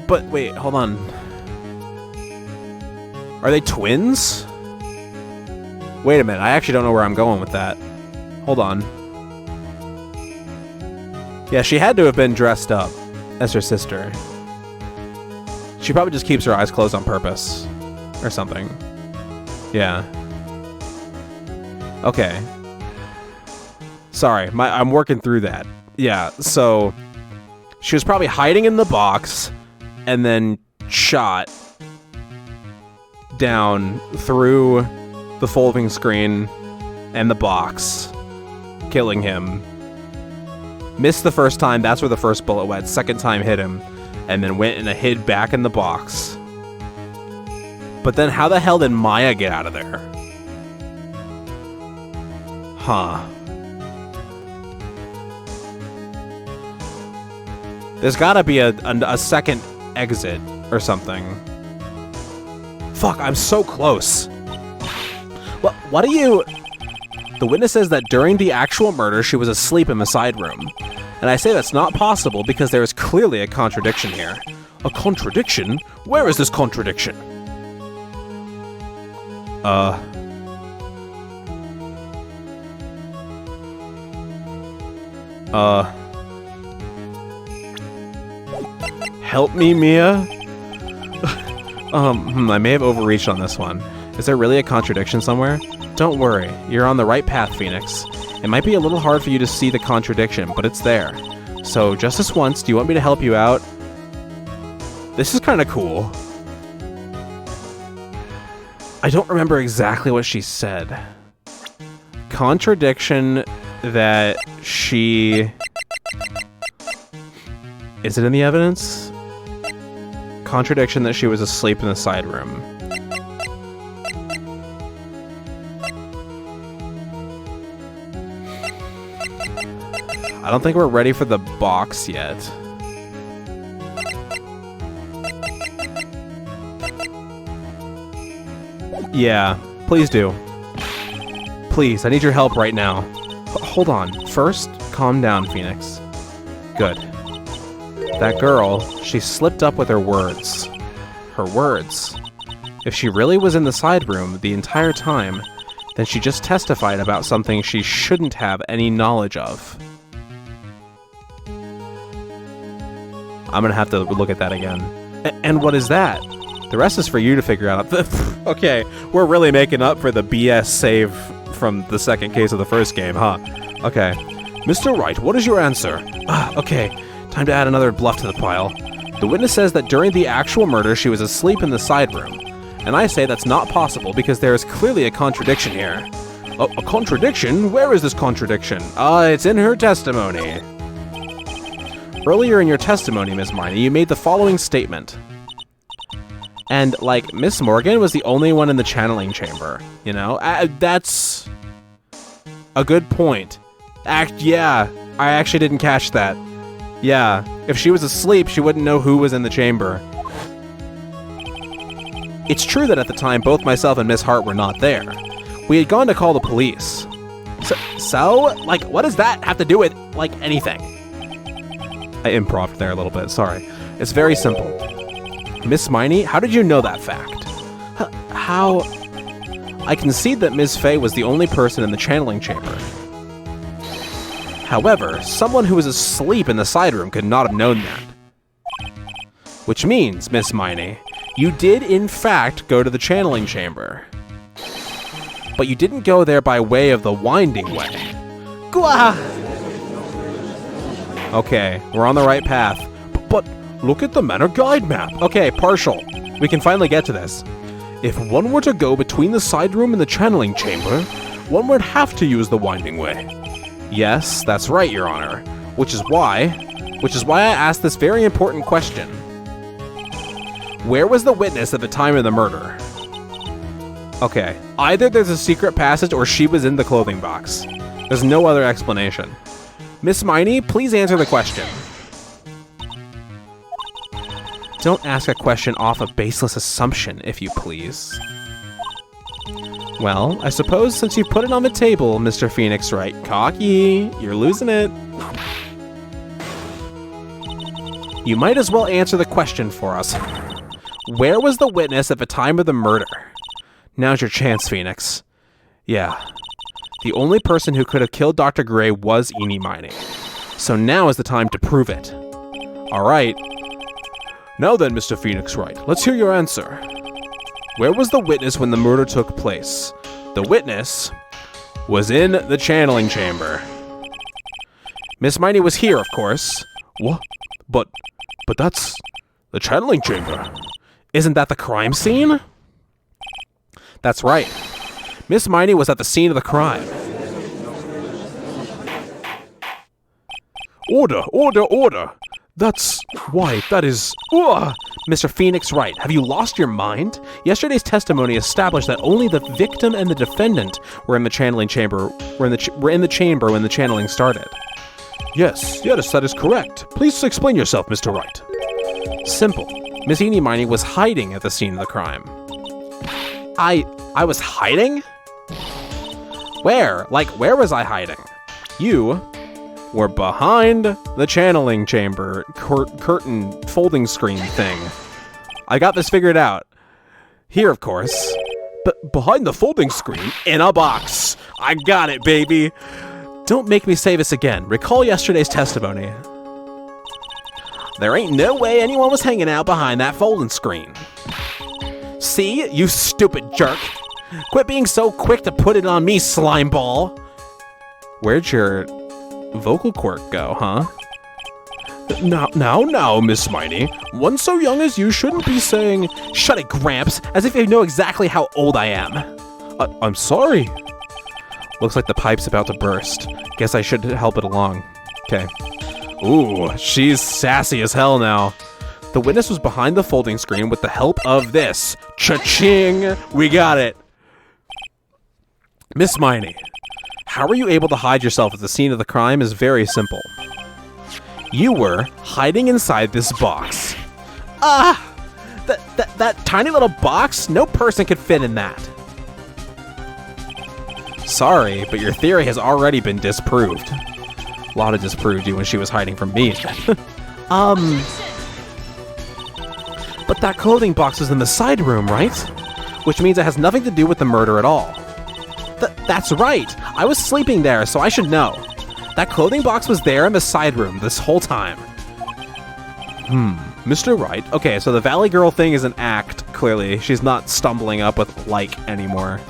A: But wait, hold on. Are they twins? Wait a minute, I actually don't know where I'm going with that. Hold on. Yeah, she had to have been dressed up as her sister. She probably just keeps her eyes closed on purpose. Or something. Yeah. Okay. Sorry, I'm working through that. Yeah, so she was probably hiding in the box and then shot down through the folding screen and the box, killing him. Missed the first time, that's where the first bullet went. Second time hit him, and then went and hid back in the box. But then how the hell did Maya get out of there? Huh. There's gotta be a second exit or something. Fuck, I'm so close. What do you... The witness says that during the actual murder, she was asleep in the side room. And I say that's not possible because there is clearly a contradiction here. A contradiction? Where is this contradiction? Help me, Mia? I may have overreached on this one. Is there really a contradiction somewhere? Don't worry, you're on the right path, Phoenix. It might be a little hard for you to see the contradiction, but it's there. So, just this once, do you want me to help you out? This is kind of cool. I don't remember exactly what she said. Contradiction that she... Is it in the evidence? Contradiction that she was asleep in the side room. I don't think we're ready for the box yet. Yeah, please do. Please, I need your help right now. Hold on. First, calm down, Phoenix. Good. That girl, she slipped up with her words. Her words. If she really was in the side room the entire time, then she just testified about something she shouldn't have any knowledge of. I'm gonna have to look at that again. And what is that? The rest is for you to figure out. Okay, we're really making up for the BS save from the second case of the first game, huh? Okay. Mr. Wright, what is your answer? Okay. Time to add another bluff to the pile. The witness says that during the actual murder, she was asleep in the side room. And I say that's not possible because there is clearly a contradiction here. A contradiction? Where is this contradiction? It's in her testimony. Earlier in your testimony, Miss Miney, you made the following statement. And, like, Miss Morgan was the only one in the channeling chamber, you know? That's a good point. Yeah, I actually didn't catch that. Yeah, if she was asleep, she wouldn't know who was in the chamber. It's true that at the time, both myself and Miss Hart were not there. We had gone to call the police. So, like, what does that have to do with, like, anything? I improv'd there a little bit, sorry. It's very simple. Miss Miney, how did you know that fact? How? I concede that Ms. Fay was the only person in the channeling chamber. However, someone who was asleep in the side room could not have known that. Which means, Miss Miney, you did in fact go to the channeling chamber. But you didn't go there by way of the winding way. Gah! Okay, we're on the right path. But look at the Manor Guide map. Okay, partial. We can finally get to this. If one were to go between the side room and the channeling chamber, one would have to use the winding way. Yes, that's right, Your Honor. Which is why I asked this very important question. Where was the witness at the time of the murder? Okay, either there's a secret passage or she was in the clothing box. There's no other explanation. Miss Miney, please answer the question. Don't ask a question off a baseless assumption, if you please. Well, I suppose since you put it on the table, Mr. Phoenix Wright, cocky, you're losing it. You might as well answer the question for us. Where was the witness at the time of the murder? Now's your chance, Phoenix. Yeah. The only person who could have killed Dr. Gray was Eenie Miney. So now is the time to prove it. Alright. Now then, Mr. Phoenix Wright, let's hear your answer. Where was the witness when the murder took place? The witness was in the channeling chamber. Miss Miney was here, of course. What? But that's the channeling chamber. Isn't that the crime scene? That's right. Miss Miney was at the scene of the crime. Order, order, order! That's... why, that is... Mr. Phoenix Wright, have you lost your mind? Yesterday's testimony established that only the victim and the defendant were in the channeling chamber... were in the chamber when the channeling started. Yes, that is correct. Please explain yourself, Mr. Wright. Simple. Miss Eenie Miney was hiding at the scene of the crime. I was hiding? Where? Like, where was I hiding? You were behind the channeling chamber curtain folding screen thing. I got this figured out. Here, of course. But behind the folding screen, in a box. I got it, baby. Don't make me say this again. Recall yesterday's testimony. There ain't no way anyone was hanging out behind that folding screen. See, you stupid jerk. Quit being so quick to put it on me, slime ball. Where'd your vocal cord go, huh? Now, Miss Miney. One so young as you shouldn't be saying, "Shut it, Gramps," as if you know exactly how old I am. I'm sorry. Looks like the pipe's about to burst. Guess I should help it along. Okay. Ooh, she's sassy as hell now. The witness was behind the folding screen with the help of this. Cha-ching! We got it. Miss Miney, how were you able to hide yourself at the scene of the crime is very simple. You were hiding inside this box. That tiny little box? No person could fit in that. Sorry, but your theory has already been disproved. Lotta disproved you when she was hiding from me. But that clothing box was in the side room, right? Which means it has nothing to do with the murder at all. That's right! I was sleeping there, so I should know. That clothing box was there in the side room this whole time. Mr. Wright. Okay, so the Valley Girl thing is an act, clearly. She's not stumbling up with like anymore.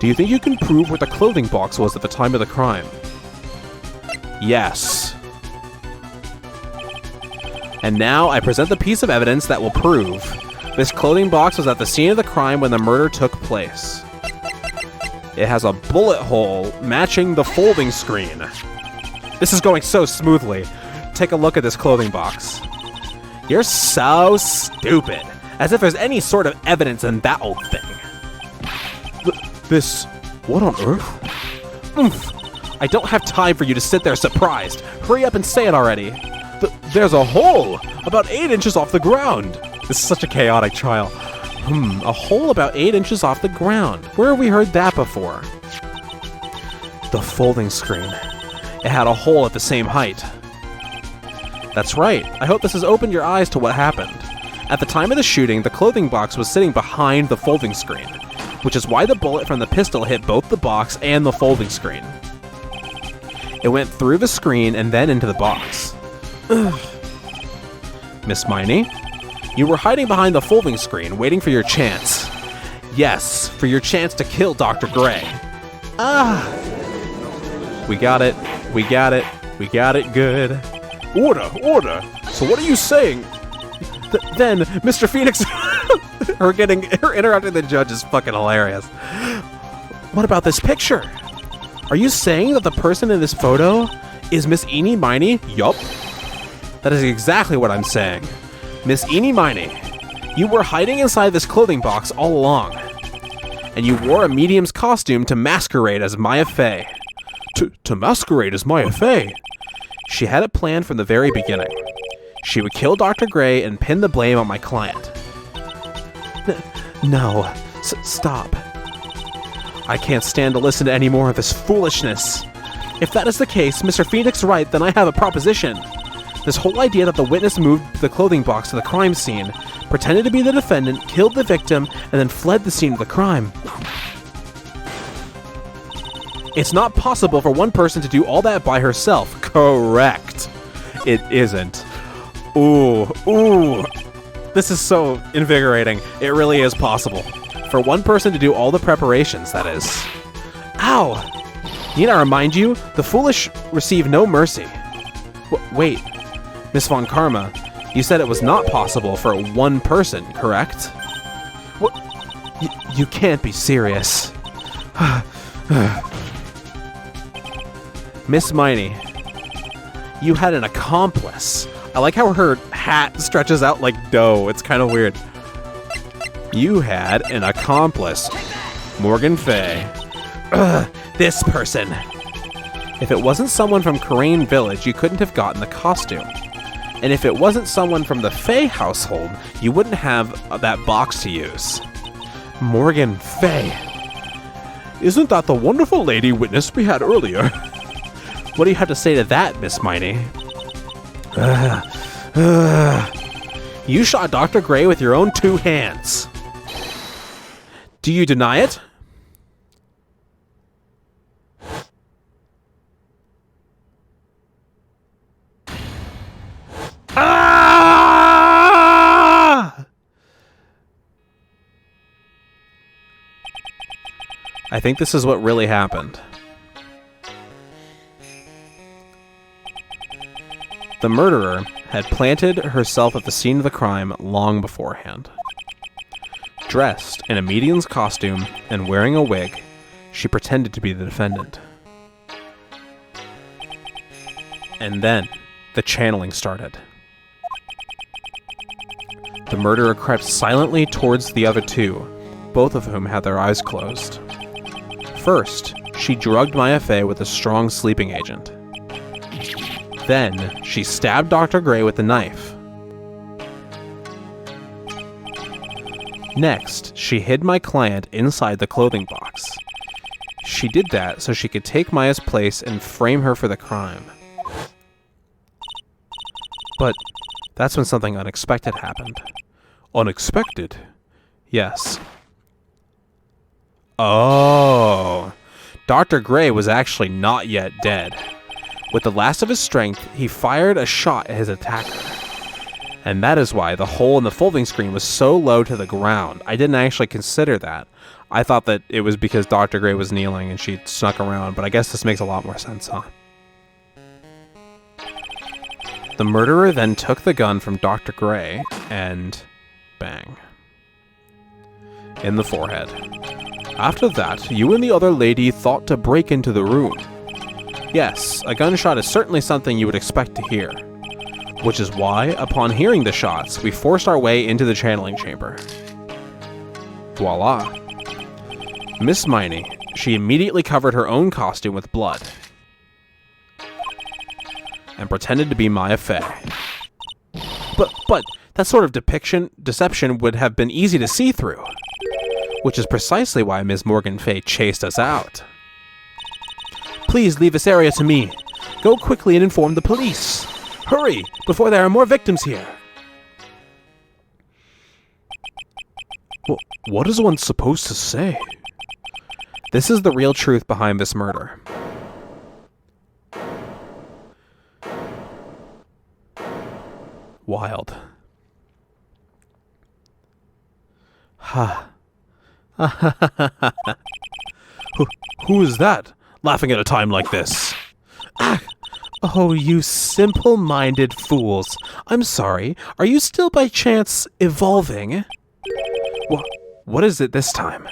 A: Do you think you can prove where the clothing box was at the time of the crime? Yes. And now I present the piece of evidence that will prove this clothing box was at the scene of the crime when the murder took place. It has a bullet hole matching the folding screen. This is going so smoothly. Take a look at this clothing box. You're so stupid. As if there's any sort of evidence in that old thing. This... what on earth? Oomph. I don't have time for you to sit there surprised. Hurry up and say it already. There's a hole about 8 inches off the ground. This is such a chaotic trial. A hole about 8 inches off the ground. Where have we heard that before? The folding screen. It had a hole at the same height. That's right. I hope this has opened your eyes to what happened. At the time of the shooting, the clothing box was sitting behind the folding screen, which is why the bullet from the pistol hit both the box and the folding screen. It went through the screen and then into the box. Miss Miney, you were hiding behind the folding screen, waiting for your chance. Yes, for your chance to kill Dr. Gray. We got it. We got it. We got it good. Order, order. So what are you saying? Then, Mr. Phoenix... her interrupting the judge is fucking hilarious. What about this picture? Are you saying that the person in this photo is Miss Eenie Miney? Yup. That is exactly what I'm saying. Miss Eenie Miney, you were hiding inside this clothing box all along. And you wore a medium's costume to masquerade as Maya Fey. To masquerade as Maya Fey? She had it planned from the very beginning. She would kill Dr. Gray and pin the blame on my client. No. Stop. I can't stand to listen to any more of this foolishness. If that is the case, Mr. Phoenix Wright, then I have a proposition. This whole idea that the witness moved the clothing box to the crime scene, pretended to be the defendant, killed the victim, and then fled the scene of the crime. It's not possible for one person to do all that by herself. Correct. It isn't. Ooh. This is so invigorating. It really is possible. For one person to do all the preparations, that is. Ow! Need I remind you, the foolish receive no mercy. Wait. Miss Von Karma, you said it was not possible for one person, correct? What? You can't be serious. Miss Miney, You had an accomplice. I like how her hat stretches out like dough. It's kind of weird. You had an accomplice. Morgan Fay. Ugh, this person. If it wasn't someone from Crane Village, you couldn't have gotten the costume. And if it wasn't someone from the Fay household, you wouldn't have that box to use. Morgan Fay. Isn't that the wonderful lady witness we had earlier? What do you have to say to that, Miss Miney? You shot Dr. Gray with your own 2 hands. Do you deny it? Ah! I think this is what really happened. The murderer had planted herself at the scene of the crime long beforehand. Dressed in a medium's costume and wearing a wig, she pretended to be the defendant. And then, the channeling started. The murderer crept silently towards the other 2, both of whom had their eyes closed. First, she drugged Maya Fey with a strong sleeping agent. Then, she stabbed Dr. Gray with a knife. Next, she hid my client inside the clothing box. She did that so she could take Maya's place and frame her for the crime. But that's when something unexpected happened. Unexpected? Yes. Oh. Dr. Gray was actually not yet dead. With the last of his strength, he fired a shot at his attacker. And that is why the hole in the folding screen was so low to the ground. I didn't actually consider that. I thought that it was because Dr. Gray was kneeling and she snuck around, but I guess this makes a lot more sense, huh? The murderer then took the gun from Dr. Gray and bang. In the forehead. After that, you and the other lady thought to break into the room. Yes, a gunshot is certainly something you would expect to hear. Which is why, upon hearing the shots, we forced our way into the channeling chamber. Voila. Miss Miney, she immediately covered her own costume with blood. And pretended to be Maya Fey. But that sort of deception would have been easy to see through. Which is precisely why Ms. Morgan Fay chased us out. Please leave this area to me. Go quickly and inform the police. Hurry, before there are more victims here. What is one supposed to say? This is the real truth behind this murder. Wild. Ha. Who is that, laughing at a time like this? Ah! Oh, you simple-minded fools. I'm sorry. Are you still by chance evolving? What is it this time?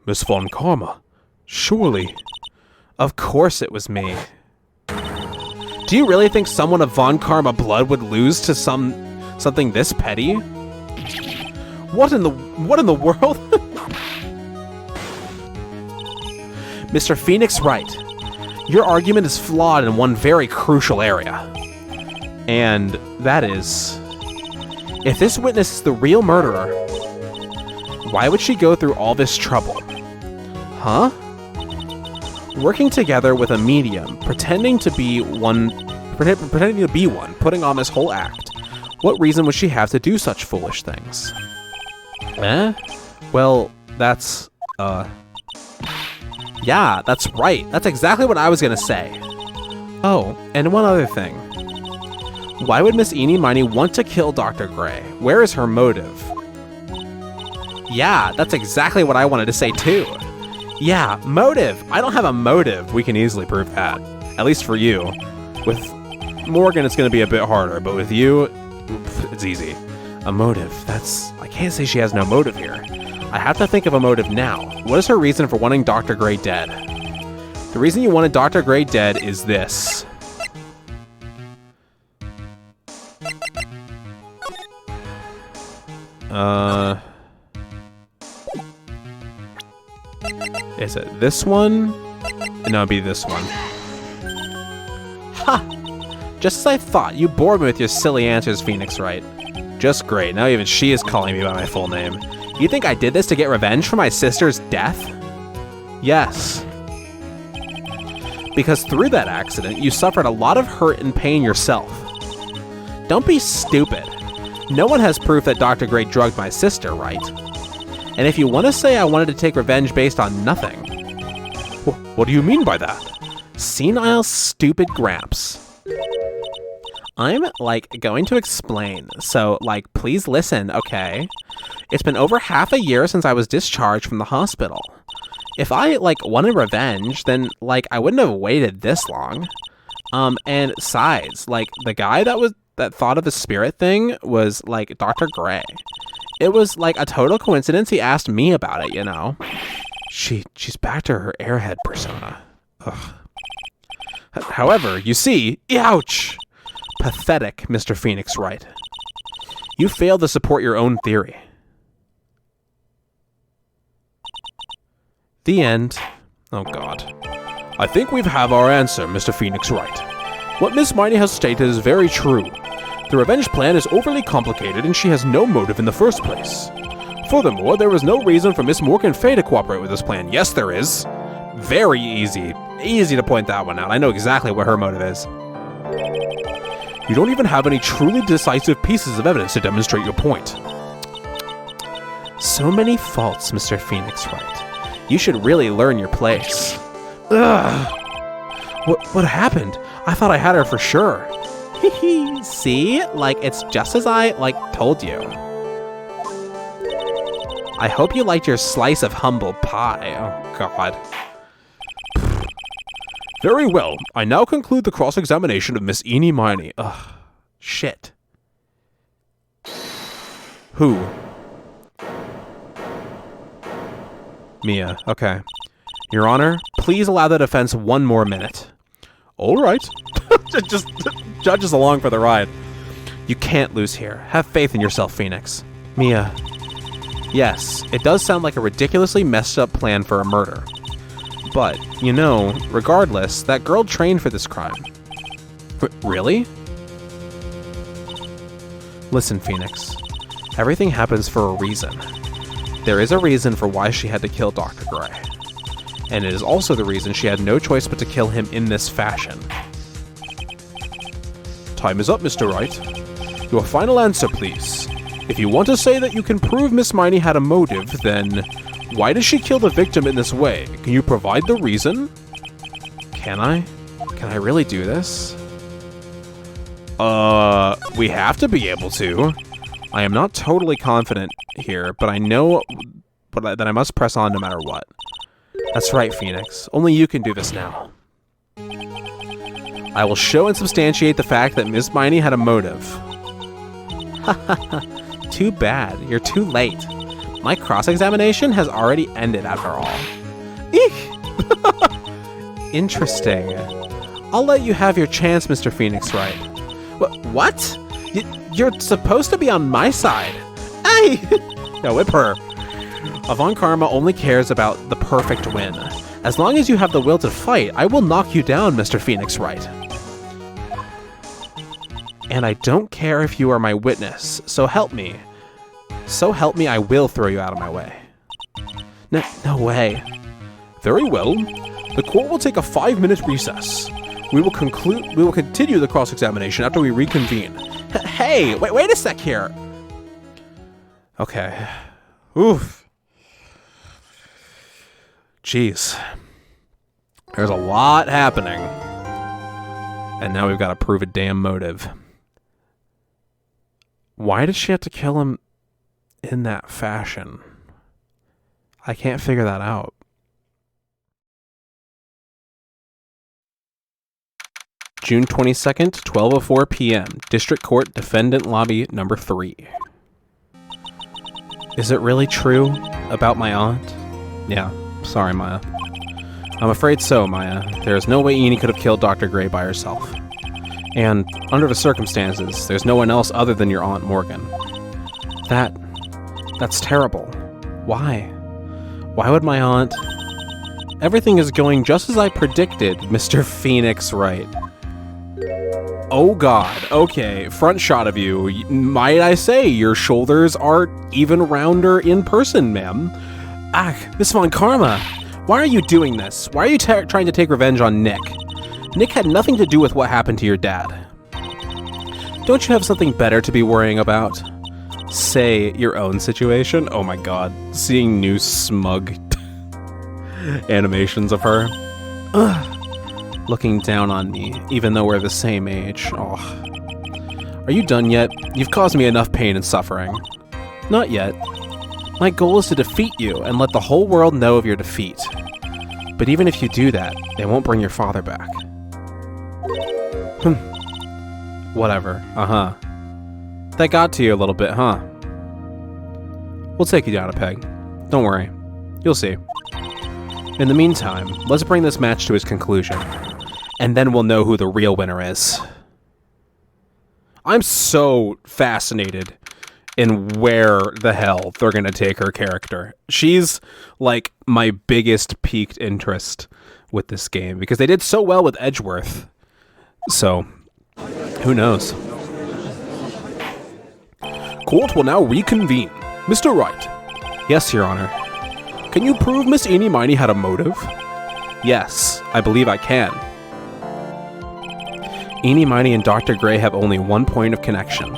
A: Miss Von Karma. Surely. Of course it was me. Do you really think someone of Von Karma blood would lose to something this petty? What in the world? Mr. Phoenix Wright, your argument is flawed in one very crucial area. And that is, if this witness is the real murderer, why would she go through all this trouble? Huh? Working together with a medium, pretending to be one, putting on this whole act. What reason would she have to do such foolish things? Well, that's, yeah, that's right. That's exactly what I was gonna say. Oh, and one other thing. Why would Miss Eenie Miney want to kill Dr. Gray? Where is her motive? Yeah, that's exactly what I wanted to say too. Yeah, motive. I don't have a motive. We can easily prove that. At least for you. With Morgan, it's gonna be a bit harder, but with you, it's easy. A motive. I can't say she has no motive here. I have to think of a motive now. What is her reason for wanting Dr. Gray dead? The reason you wanted Dr. Gray dead is this. Is it this one? No, it'd be this one. Ha! Just as I thought, you bored me with your silly answers, Phoenix Wright. Just great, now even she is calling me by my full name. You think I did this to get revenge for my sister's death? Yes. Because through that accident, you suffered a lot of hurt and pain yourself. Don't be stupid. No one has proof that Dr. Gray drugged my sister, right? And if you want to say I wanted to take revenge based on nothing... What do you mean by that? Senile, stupid Gramps. I'm, going to explain, so, please listen, okay? It's been over half a year since I was discharged from the hospital. If I, wanted revenge, then, I wouldn't have waited this long. And besides, the guy that thought of the spirit thing was, Dr. Gray. It was, a total coincidence he asked me about it, you know? She's back to her airhead persona. Ugh. However, you see, ouch! Pathetic, Mr. Phoenix Wright. You failed to support your own theory. The end. Oh god. I think we have our answer, Mr. Phoenix Wright. What Miss Miney has stated is very true. The revenge plan is overly complicated and she has no motive in the first place. Furthermore, there is no reason for Miss Morgan Fay to cooperate with this plan. Yes, there is. Very easy. Easy to point that one out. I know exactly what her motive is. You don't even have any truly decisive pieces of evidence to demonstrate your point. So many faults, Mr. Phoenix Wright. You should really learn your place. Ugh. What happened? I thought I had her for sure. Hehe. See? It's just as I, told you. I hope you liked your slice of humble pie. Oh, God. Very well. I now conclude the cross-examination of Miss Eenie Miney. Ugh. Shit. Who? Mia. Okay. Your Honor, please allow the defense one more minute. All right. Just judge us along for the ride. You can't lose here. Have faith in yourself, Phoenix. Mia. Yes, it does sound like a ridiculously messed up plan for a murder. But, you know, regardless, that girl trained for this crime. Really? Listen, Phoenix. Everything happens for a reason. There is a reason for why she had to kill Dr. Gray. And it is also the reason she had no choice but to kill him in this fashion. Time is up, Mr. Wright. Your final answer, please. If you want to say that you can prove Miss Miney had a motive, then why does she kill the victim in this way? Can you provide the reason? Can I? Can I really do this? We have to be able to. I am not totally confident here, but I know that I must press on no matter what. That's right, Phoenix. Only you can do this now. I will show and substantiate the fact that Miss Miney had a motive. Too bad. You're too late. My cross-examination has already ended after all. Eek! Interesting. I'll let you have your chance, Mr. Phoenix Wright. What? You're supposed to be on my side. Hey! No, whip her. Avant Karma only cares about the perfect win. As long as you have the will to fight, I will knock you down, Mr. Phoenix Wright. And I don't care if you are my witness, so help me. So help me, I will throw you out of my way. No way. Very well. The court will take a 5-minute recess. We will continue the cross-examination after we reconvene. Hey, wait a sec here. Okay. Oof. Jeez. There's a lot happening. And now we've got to prove a damn motive. Why did she have to kill him in that fashion? I can't figure that out. June 22nd, 12:04 p.m. District Court Defendant Lobby number 3. Is it really true about my aunt? Yeah, sorry, Maya. I'm afraid so, Maya. There is no way Eenie could have killed Dr. Gray by herself. And, under the circumstances, there's no one else other than your Aunt Morgan. That That's terrible. Why? Why would my aunt... Everything is going just as I predicted, Mr. Phoenix Wright. Oh god, okay, front shot of you. Might I say, your shoulders are even rounder in person, ma'am. Ah, Miss Von Karma, why are you doing this? Why are you trying to take revenge on Nick? Nick had nothing to do with what happened to your dad. Don't you have something better to be worrying about? Say, your own situation? Oh my god, seeing new smug animations of her. Ugh. Looking down on me, even though we're the same age. Oh. Are you done yet? You've caused me enough pain and suffering. Not yet. My goal is to defeat you and let the whole world know of your defeat. But even if you do that, they won't bring your father back. Whatever. Uh-huh. That got to you a little bit, huh? We'll take you down a peg. Don't worry. You'll see. In the meantime, let's bring this match to its conclusion. And then we'll know who the real winner is. I'm so fascinated in where the hell they're going to take her character. She's, like, my biggest piqued interest with this game. Because they did so well with Edgeworth. So, who knows? Court will now reconvene. Mr. Wright. Yes, Your Honor. Can you prove Miss Eenie Miney had a motive? Yes, I believe I can. Eenie Miney and Dr. Gray have only one point of connection,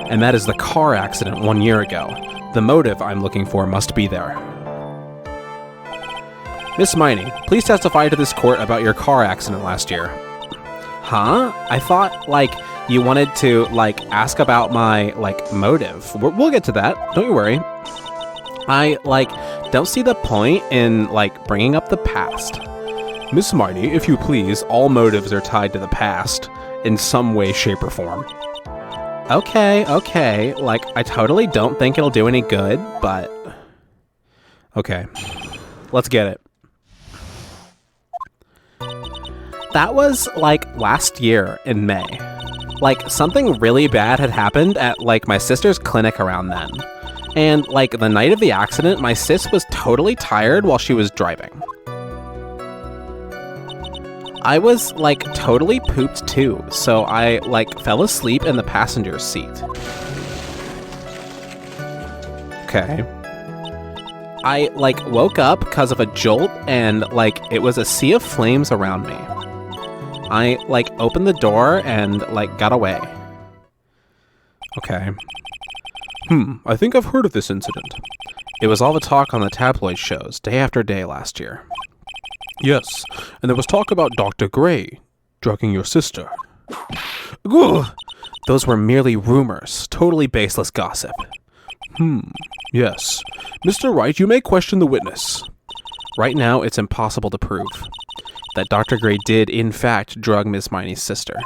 A: and that is the car accident 1 year ago. The motive I'm looking for must be there. Miss Miney, please testify to this court about your car accident last year. Huh? I thought, like, you wanted to, like, ask about my, like, motive. We'll get to that. Don't you worry. I, like, don't see the point in, like, bringing up the past. Miss Miney, if you please, all motives are tied to the past in some way, shape, or form. Okay. Like, I totally don't think it'll do any good, but... Okay. Let's get it. That was, like, last year in May. Like, something really bad had happened at, like, my sister's clinic around then. And, like, the night of the accident, my sis was totally tired while she was driving. I was, like, totally pooped too, so I, like, fell asleep in the passenger seat. Okay. I, like, woke up because of a jolt, and, like, it was a sea of flames around me. I, like, opened the door and, like, got away. Okay. I think I've heard of this incident. It was all the talk on the tabloid shows, day after day last year. Yes, and there was talk about Dr. Gray drugging your sister. Ugh! Those were merely rumors, totally baseless gossip. Yes. Mr. Wright, you may question the witness. Right now, it's impossible to prove that Dr. Gray did, in fact, drug Miss Miney's sister.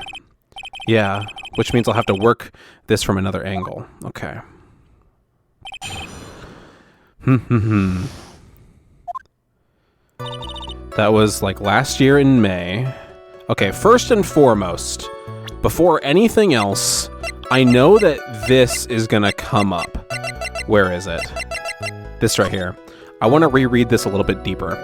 A: Yeah, which means I'll have to work this from another angle. Okay. That was, like, last year in May. Okay, first and foremost, before anything else, I know that this is gonna come up. Where is it? This right here. I want to reread this a little bit deeper.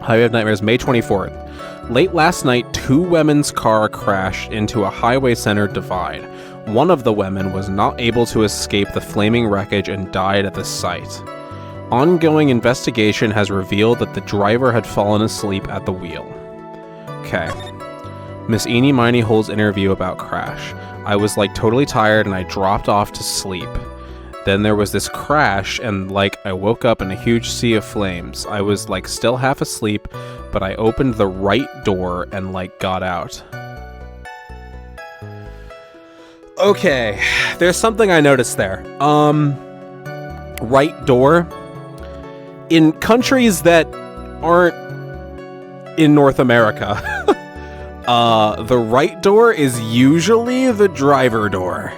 A: Highway of Nightmares, May 24th. Late last night, 2 women's car crashed into a highway center divide. One of the women was not able to escape the flaming wreckage and died at the site. Ongoing investigation has revealed that the driver had fallen asleep at the wheel. Okay. Miss Eenie Miney holds interview about crash. I was, like, totally tired and I dropped off to sleep. Then there was this crash and, like, I woke up in a huge sea of flames. I was, like, still half asleep, but I opened the right door and, like, got out. Okay, there's something I noticed there. Right door. In countries that aren't in North America, the right door is usually the driver door.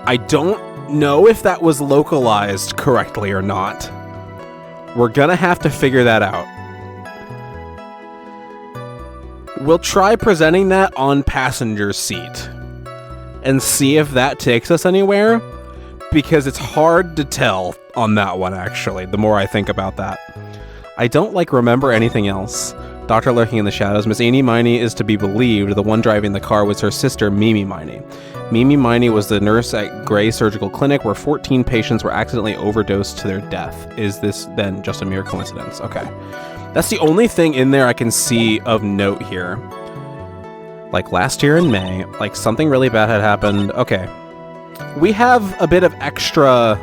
A: I don't know if that was localized correctly or not. We're gonna have to figure that out. We'll try presenting that on passenger seat and see if that takes us anywhere. because it's hard to tell on that one, actually, the more I think about that. I don't, remember anything else. Doctor lurking in the shadows. Miss Eenie Miney is to be believed. The one driving the car was her sister, Mimi Miney. Mimi Miney was the nurse at Gray Surgical Clinic where 14 patients were accidentally overdosed to their death. Is this then just a mere coincidence? Okay. That's the only thing in there I can see of note here. Last year in May, something really bad had happened. Okay. We have a bit of extra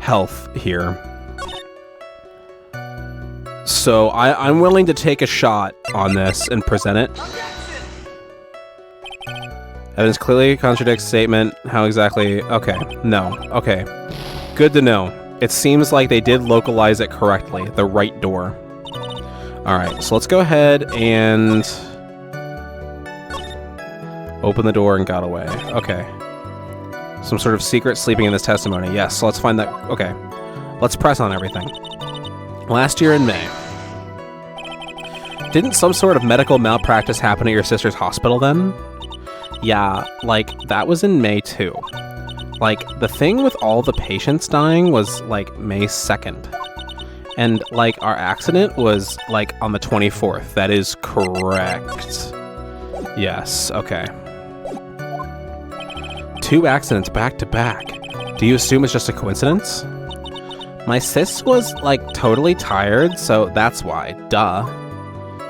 A: health here. So I'm willing to take a shot on this and present it. Evidence clearly contradicts statement. How exactly? Okay. No. Okay. Good to know. It seems like they did localize it correctly. The right door. Alright, so let's go ahead and open the door and got away. Okay. Some sort of secret sleeping in this testimony. Yes, so let's find that. Okay. Let's press on everything. Last year in May. Didn't some sort of medical malpractice happen at your sister's hospital then? Yeah, that was in May too. The thing with all the patients dying was, May 2nd. And, our accident was, on the 24th. That is correct. Yes, okay. 2 accidents back to back. Do you assume it's just a coincidence? My sis was, totally tired, so that's why. Duh.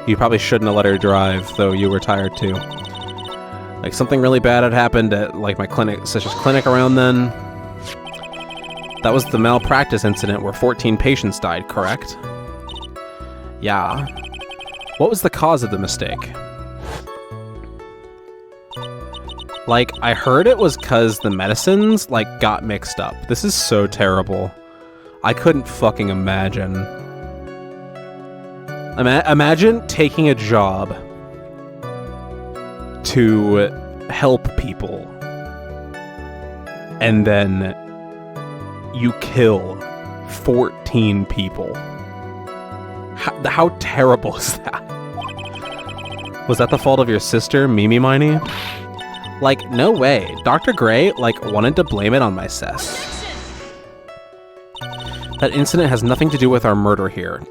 A: You probably shouldn't have let her drive, though you were tired too. Something really bad had happened at, my sister's clinic around then. That was the malpractice incident where 14 patients died, correct? Yeah. What was the cause of the mistake? I heard it was 'cause the medicines, got mixed up. This is so terrible. I couldn't fucking imagine. Imagine taking a job to help people, and then you kill 14 people. How terrible is that? Was that the fault of your sister, Mimi Miney? No way. Dr. Gray, wanted to blame it on my sis. That incident has nothing to do with our murder here.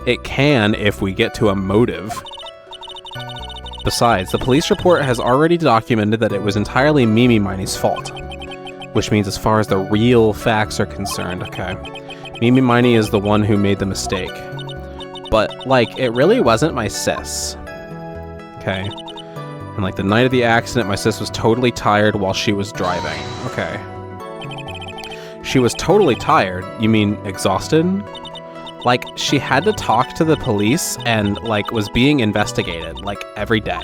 A: It can if we get to a motive. Besides, the police report has already documented that it was entirely Mimi Miney's fault. Which means as far as the real facts are concerned, okay. Mimi Miney is the one who made the mistake. But, it really wasn't my sis. Okay. And, the night of the accident, my sis was totally tired while she was driving. Okay. She was totally tired? You mean exhausted? She had to talk to the police and, was being investigated, every day.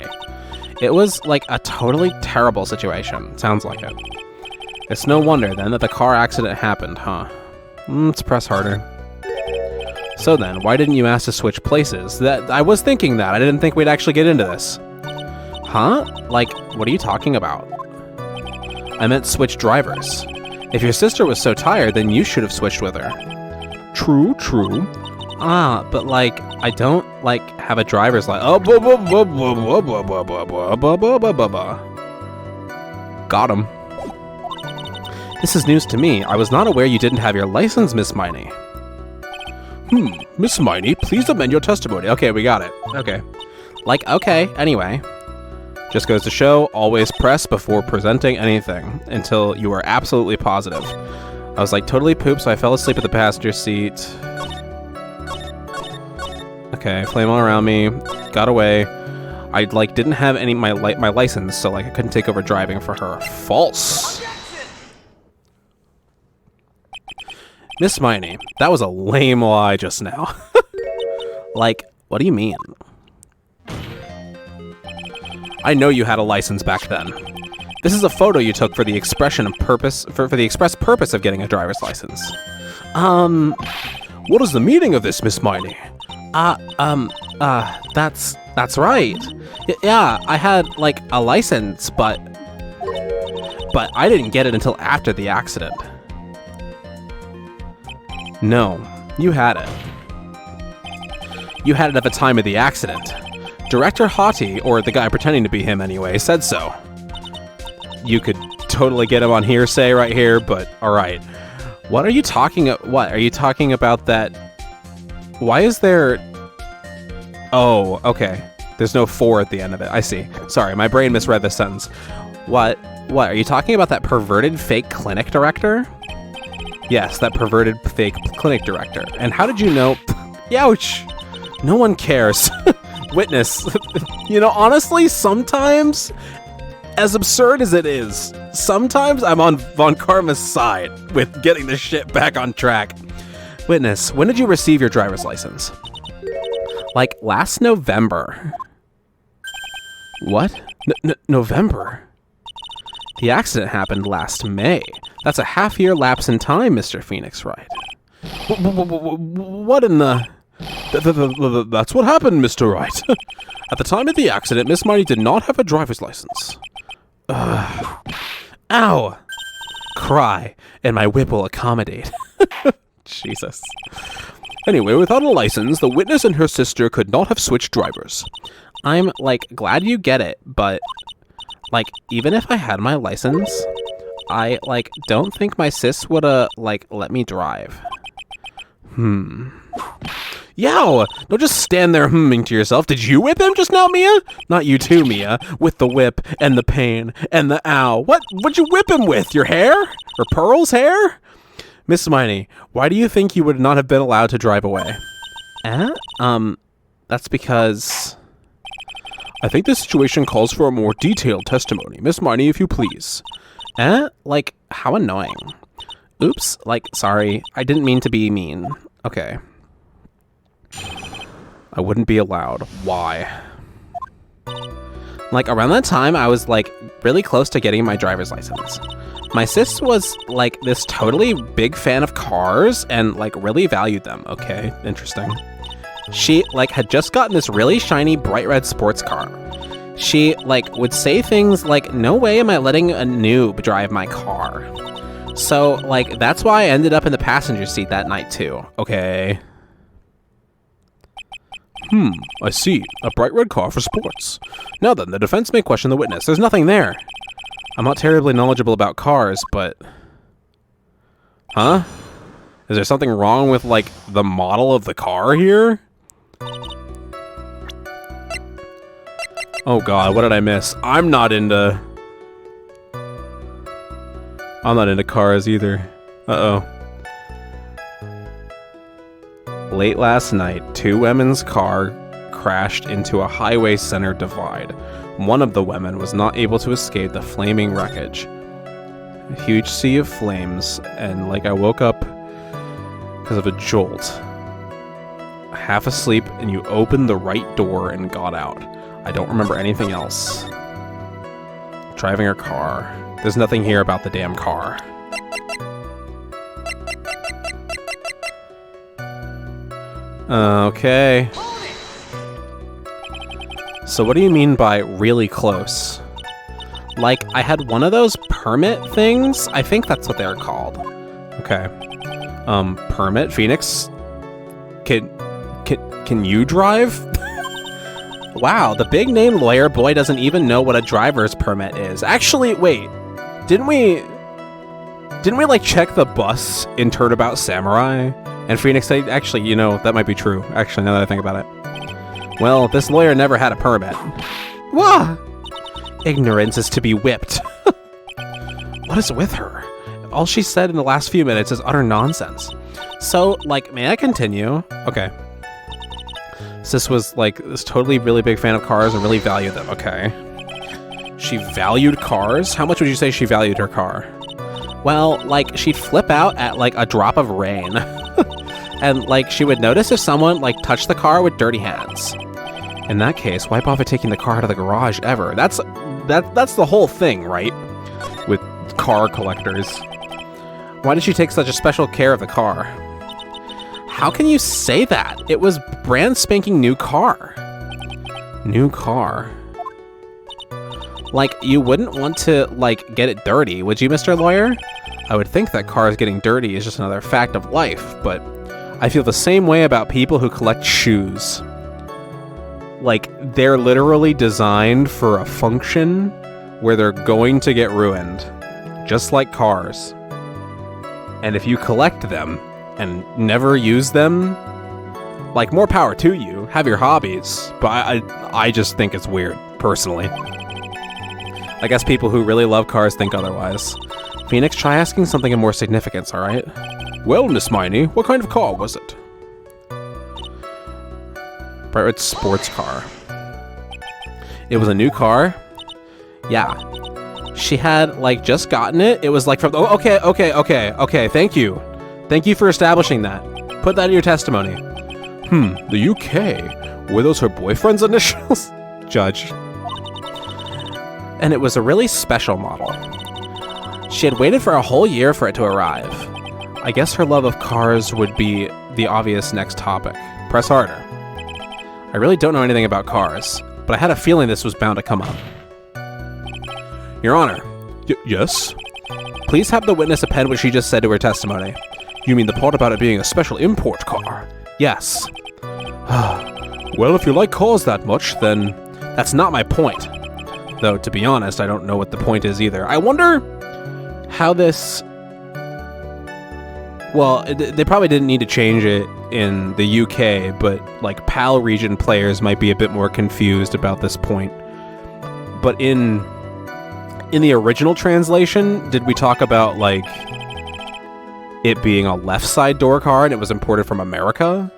A: It was, a totally terrible situation. Sounds like it. It's no wonder, then, that the car accident happened, huh? Let's press harder. So then, why didn't you ask to switch places? I was thinking that. I didn't think we'd actually get into this. Huh? What are you talking about? I meant switch drivers. If your sister was so tired, then you should have switched with her. True. Ah, but I don't have a driver's license. Got him. This is news to me. I was not aware you didn't have your license, Miss Miney. Miss Miney, please amend your testimony. Okay, we got it. Okay. Okay, anyway. Just goes to show, always press before presenting anything until you are absolutely positive. I was totally pooped, so I fell asleep at the passenger seat. Okay, flame all around me. Got away. I didn't have any my license, so I couldn't take over driving for her. False. Miss Miney, that was a lame lie just now. What do you mean? I know you had a license back then. This is a photo you took for the expression of purpose for the express purpose of getting a driver's license. What is the meaning of this, Miss Miney? That's right. Yeah, I had a license, but I didn't get it until after the accident. No, you had it. You had it at the time of the accident. Director Haughty, or the guy pretending to be him anyway, said so. You could totally get him on hearsay right here, but alright. What are you talking about that... Why is there... Oh, okay. There's no 4 at the end of it. I see. Sorry, my brain misread this sentence. What? Are you talking about that perverted fake clinic director? Yes, that perverted fake clinic director. And how did you know... Youch! No one cares. Witness. You know, honestly, sometimes, as absurd as it is, sometimes I'm on Von Karma's side with getting this shit back on track. Witness, when did you receive your driver's license? Like, last November. What? November? The accident happened last May. That's a half-year lapse in time, Mr. Phoenix Wright. What in the... That's what happened, Mr. Wright. At the time of the accident, Miss Mighty did not have a driver's license. Ow! Cry, and my whip will accommodate. Jesus. Anyway, without a license, the witness and her sister could not have switched drivers. I'm, like, glad you get it, but, like, even if I had my license, I, like, don't think my sis would, like, let me drive. Yow! Don't just stand there humming to yourself. Did you whip him just now, Mia? Not you too, Mia. With the whip, and the pain, and the ow. What'd you whip him with? Your hair? Or Pearl's hair? Miss Miney, why do you think you would not have been allowed to drive away? That's because... I think this situation calls for a more detailed testimony. Miss Miney, if you please. Like, how annoying. Oops, like, sorry. I didn't mean to be mean. Okay. I wouldn't be allowed. Why? Like, around that time, I was, like, really close to getting my driver's license. My sis was, like, this totally big fan of cars and, like, really valued them. Okay, interesting. She, like, had just gotten this really shiny, bright red sports car. She, like, would say things like, no way am I letting a noob drive my car. So, like, that's why I ended up in the passenger seat that night, too. Okay. I see. A bright red car for sports. Now then, the defense may question the witness. There's nothing there. I'm not terribly knowledgeable about cars, but... Huh? Is there something wrong with, like, the model of the car here? Oh god, what did I miss? I'm not into cars either. Uh-oh. Late last night, 2 women's car crashed into a highway center divide. One of the women was not able to escape the flaming wreckage. A huge sea of flames, and like I woke up because of a jolt. Half asleep, and you opened the right door and got out. I don't remember anything else. Driving her car. There's nothing here about the damn car. Okay. So what do you mean by really close? Like, I had one of those permit things? I think that's what they're called. Okay. Permit? Phoenix? Can you drive? Wow, the big name lawyer boy doesn't even know what a driver's permit is. Actually, wait. Didn't we like check the bus in Turnabout Samurai? And Phoenix said, actually, you know, that might be true. Actually, now that I think about it. Well, this lawyer never had a permit. Wah! Ignorance is to be whipped. What is with her? All she said in the last few minutes is utter nonsense. So, like, may I continue? Okay. Sis was, like, this totally really big fan of cars and really valued them. Okay. She valued cars? How much would you say she valued her car? Well, like, she'd flip out at, like, a drop of rain. And, like, she would notice if someone, like, touched the car with dirty hands. In that case, why bother taking the car out of the garage ever? That's the whole thing, right? With car collectors. Why did she take such a special care of the car? How can you say that? It was brand spanking new car. New car. Like, you wouldn't want to, like, get it dirty, would you, Mr. Lawyer? I would think that cars getting dirty is just another fact of life, but I feel the same way about people who collect shoes. Like, they're literally designed for a function where they're going to get ruined. just like cars. And if you collect them and never use them, like, more power to you. Have your hobbies. But I just think it's weird, personally. I guess people who really love cars think otherwise. Phoenix, try asking something of more significance, alright? Well, Miss Miney, what kind of car was it? Bright sports car. It was a new car? Yeah. She had, like, just gotten it. It was like from... Oh, okay. Thank you. Thank you for establishing that. Put that in your testimony. The UK? Were those her boyfriend's initials? Judge. And it was a really special model. She had waited for a whole year for it to arrive. I guess her love of cars would be the obvious next topic. Press harder. I really don't know anything about cars, but I had a feeling this was bound to come up. Your Honor. Yes? Please have the witness append what she just said to her testimony. You mean the part about it being a special import car? Yes. Well, if you like cars that much, then that's not my point. Though, to be honest, I don't know what the point is either. I wonder how this... Well, they probably didn't need to change it in the UK, but, like, PAL region players might be a bit more confused about this point. But in the original translation, did we talk about, like, it being a left side door car and it was imported from America?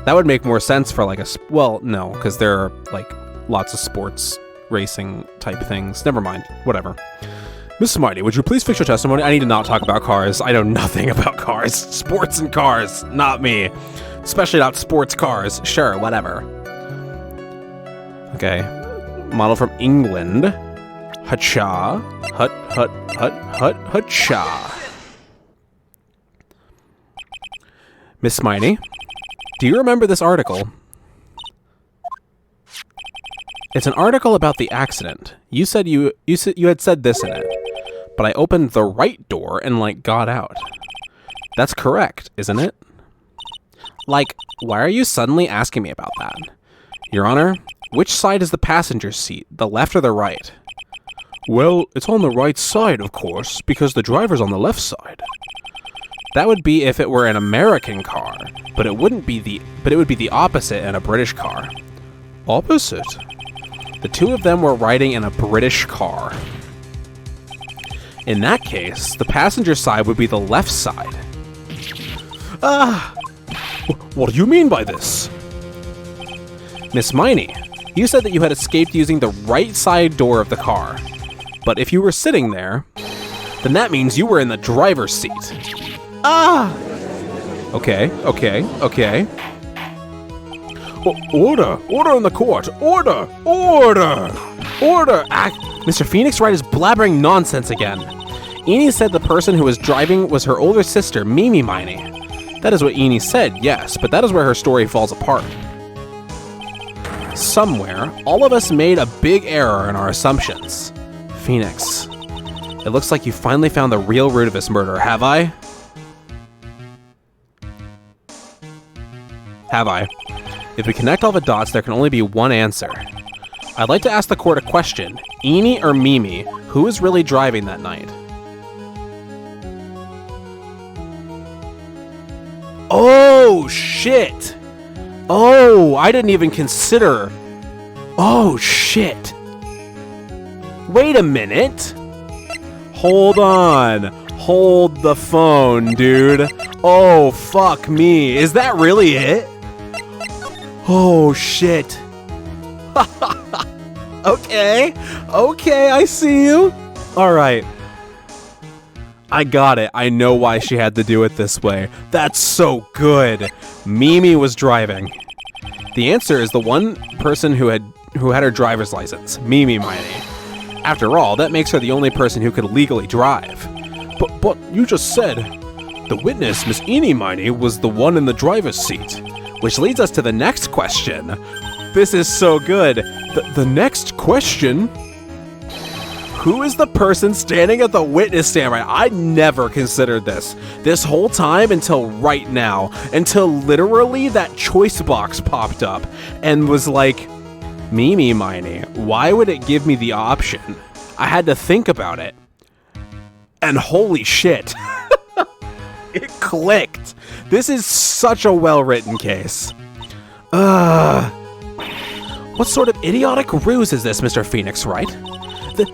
A: That would make more sense for, like, well, no, because there are, like, lots of sports racing type things. Never mind. Whatever. Miss Mighty, would you please fix your testimony? I need to not talk about cars. I know nothing about cars. Sports and cars. Not me. Especially not sports cars. Sure, whatever. Okay. Model from England. Hacha. Hacha. Miss Mighty, do you remember this article? It's an article about the accident. You said you had said this in it, but I opened the right door and, like, got out. That's correct, isn't it? Like, why are you suddenly asking me about that? Your Honor, which side is the passenger seat, the left or the right? Well, it's on the right side, of course, because the driver's on the left side. That would be if it were an American car, but it would be the opposite in a British car. Opposite? The two of them were riding in a British car. In that case, the passenger side would be the left side. What do you mean by this? Miss Miney, you said that you had escaped using the right side door of the car. But if you were sitting there, then that means you were in the driver's seat. Okay. Order in the court. Order. Mr. Phoenix Wright is blabbering nonsense again. Eni said the person who was driving was her older sister, Mimi Miney. That is what Eni said, yes, but that is where her story falls apart. Somewhere, all of us made a big error in our assumptions. Phoenix, it looks like you finally found the real root of this murder, have I? Have I? If we connect all the dots, there can only be one answer. I'd like to ask the court a question. Eni or Mimi, who is really driving that night? Oh, shit! Oh, I didn't even consider... Oh, shit! Wait a minute! Hold on. Hold the phone, dude. Oh, fuck me. Is that really it? Oh, shit. Okay, I see you. Alright. I got it. I know why she had to do it this way. That's so good. Mimi was driving. The answer is the one person who had her driver's license, Mimi Miney. After all, that makes her the only person who could legally drive. But you just said the witness, Miss Eni Miney, was the one in the driver's seat. Which leads us to the next question. This is so good. The next question? Who is the person standing at the witness stand right? I never considered this whole time until right now. Until literally that choice box popped up and was like, Mimi Miney, why would it give me the option? I had to think about it. And holy shit. It clicked. This is such a well-written case. What sort of idiotic ruse is this, Mr. Phoenix, Wright?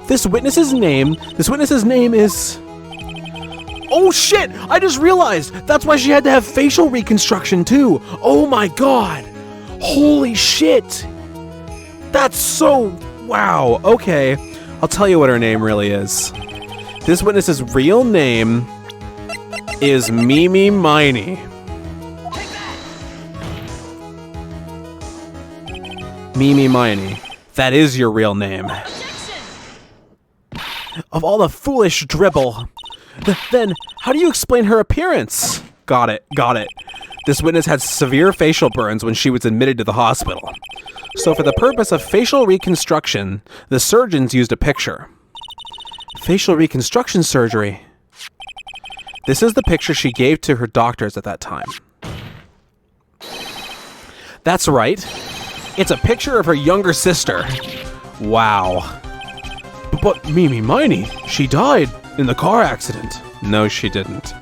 A: This witness's name is... Oh shit! I just realized! That's why she had to have facial reconstruction too! Oh my god! Holy shit! That's so... Wow, okay. I'll tell you what her name really is. This witness's real name is Mimi Miney. Mimi Miney. That is your real name. Of all the foolish dribble. Then, how do you explain her appearance? Got it. This witness had severe facial burns when she was admitted to the hospital. So for the purpose of facial reconstruction, the surgeons used a picture. Facial reconstruction surgery. This is the picture she gave to her doctors at that time. That's right. It's a picture of her younger sister. Wow. But Mimi Miney, she died in the car accident. No, she didn't.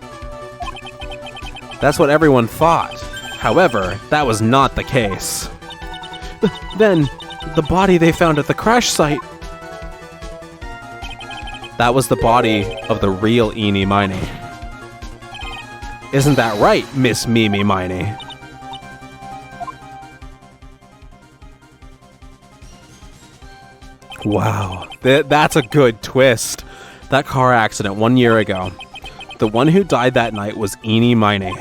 A: That's what everyone thought. However, that was not the case. Then, the body they found at the crash site. That was the body of the real Eenie Miney. Isn't that right, Miss Mimi Miney? Wow, that's a good twist. That car accident 1 year ago. The one who died that night was Eenie Miney.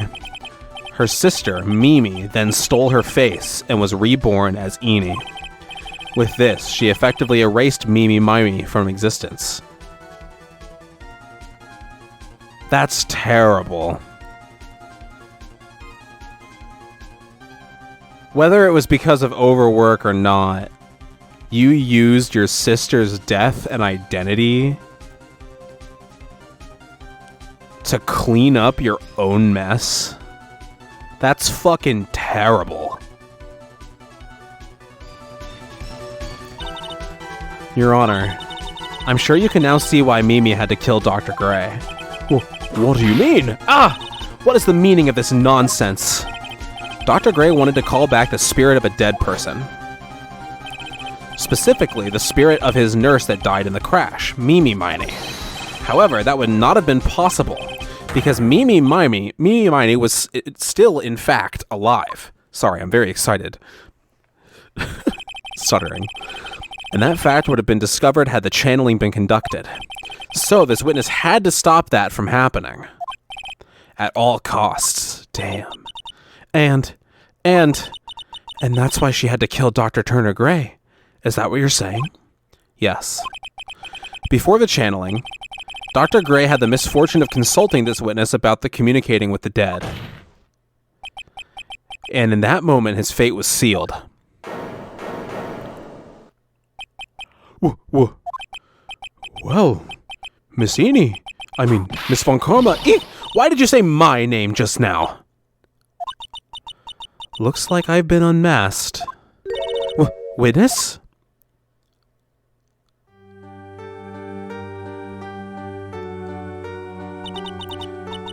A: Her sister, Mimi, then stole her face and was reborn as Eenie. With this, she effectively erased Mimi Miney from existence. That's terrible. Whether it was because of overwork or not, you used your sister's death and identity to clean up your own mess. That's fucking terrible. Your Honor, I'm sure you can now see why Mimi had to kill Dr. Gray. What do you mean? What is the meaning of this nonsense? Dr. Gray wanted to call back the spirit of a dead person. Specifically, the spirit of his nurse that died in the crash, Mimi Miney. However, that would not have been possible, because Mimi Miney was still, in fact, alive. Sorry, I'm very excited. Stuttering. And that fact would have been discovered had the channeling been conducted. So this witness had to stop that from happening. At all costs. Damn. And that's why she had to kill Dr. Turner Gray. Is that what you're saying? Yes. Before the channeling, Dr. Gray had the misfortune of consulting this witness about the communicating with the dead. And in that moment, his fate was sealed. Well, Miss Von Karma, why did you say my name just now? Looks like I've been unmasked. Witness?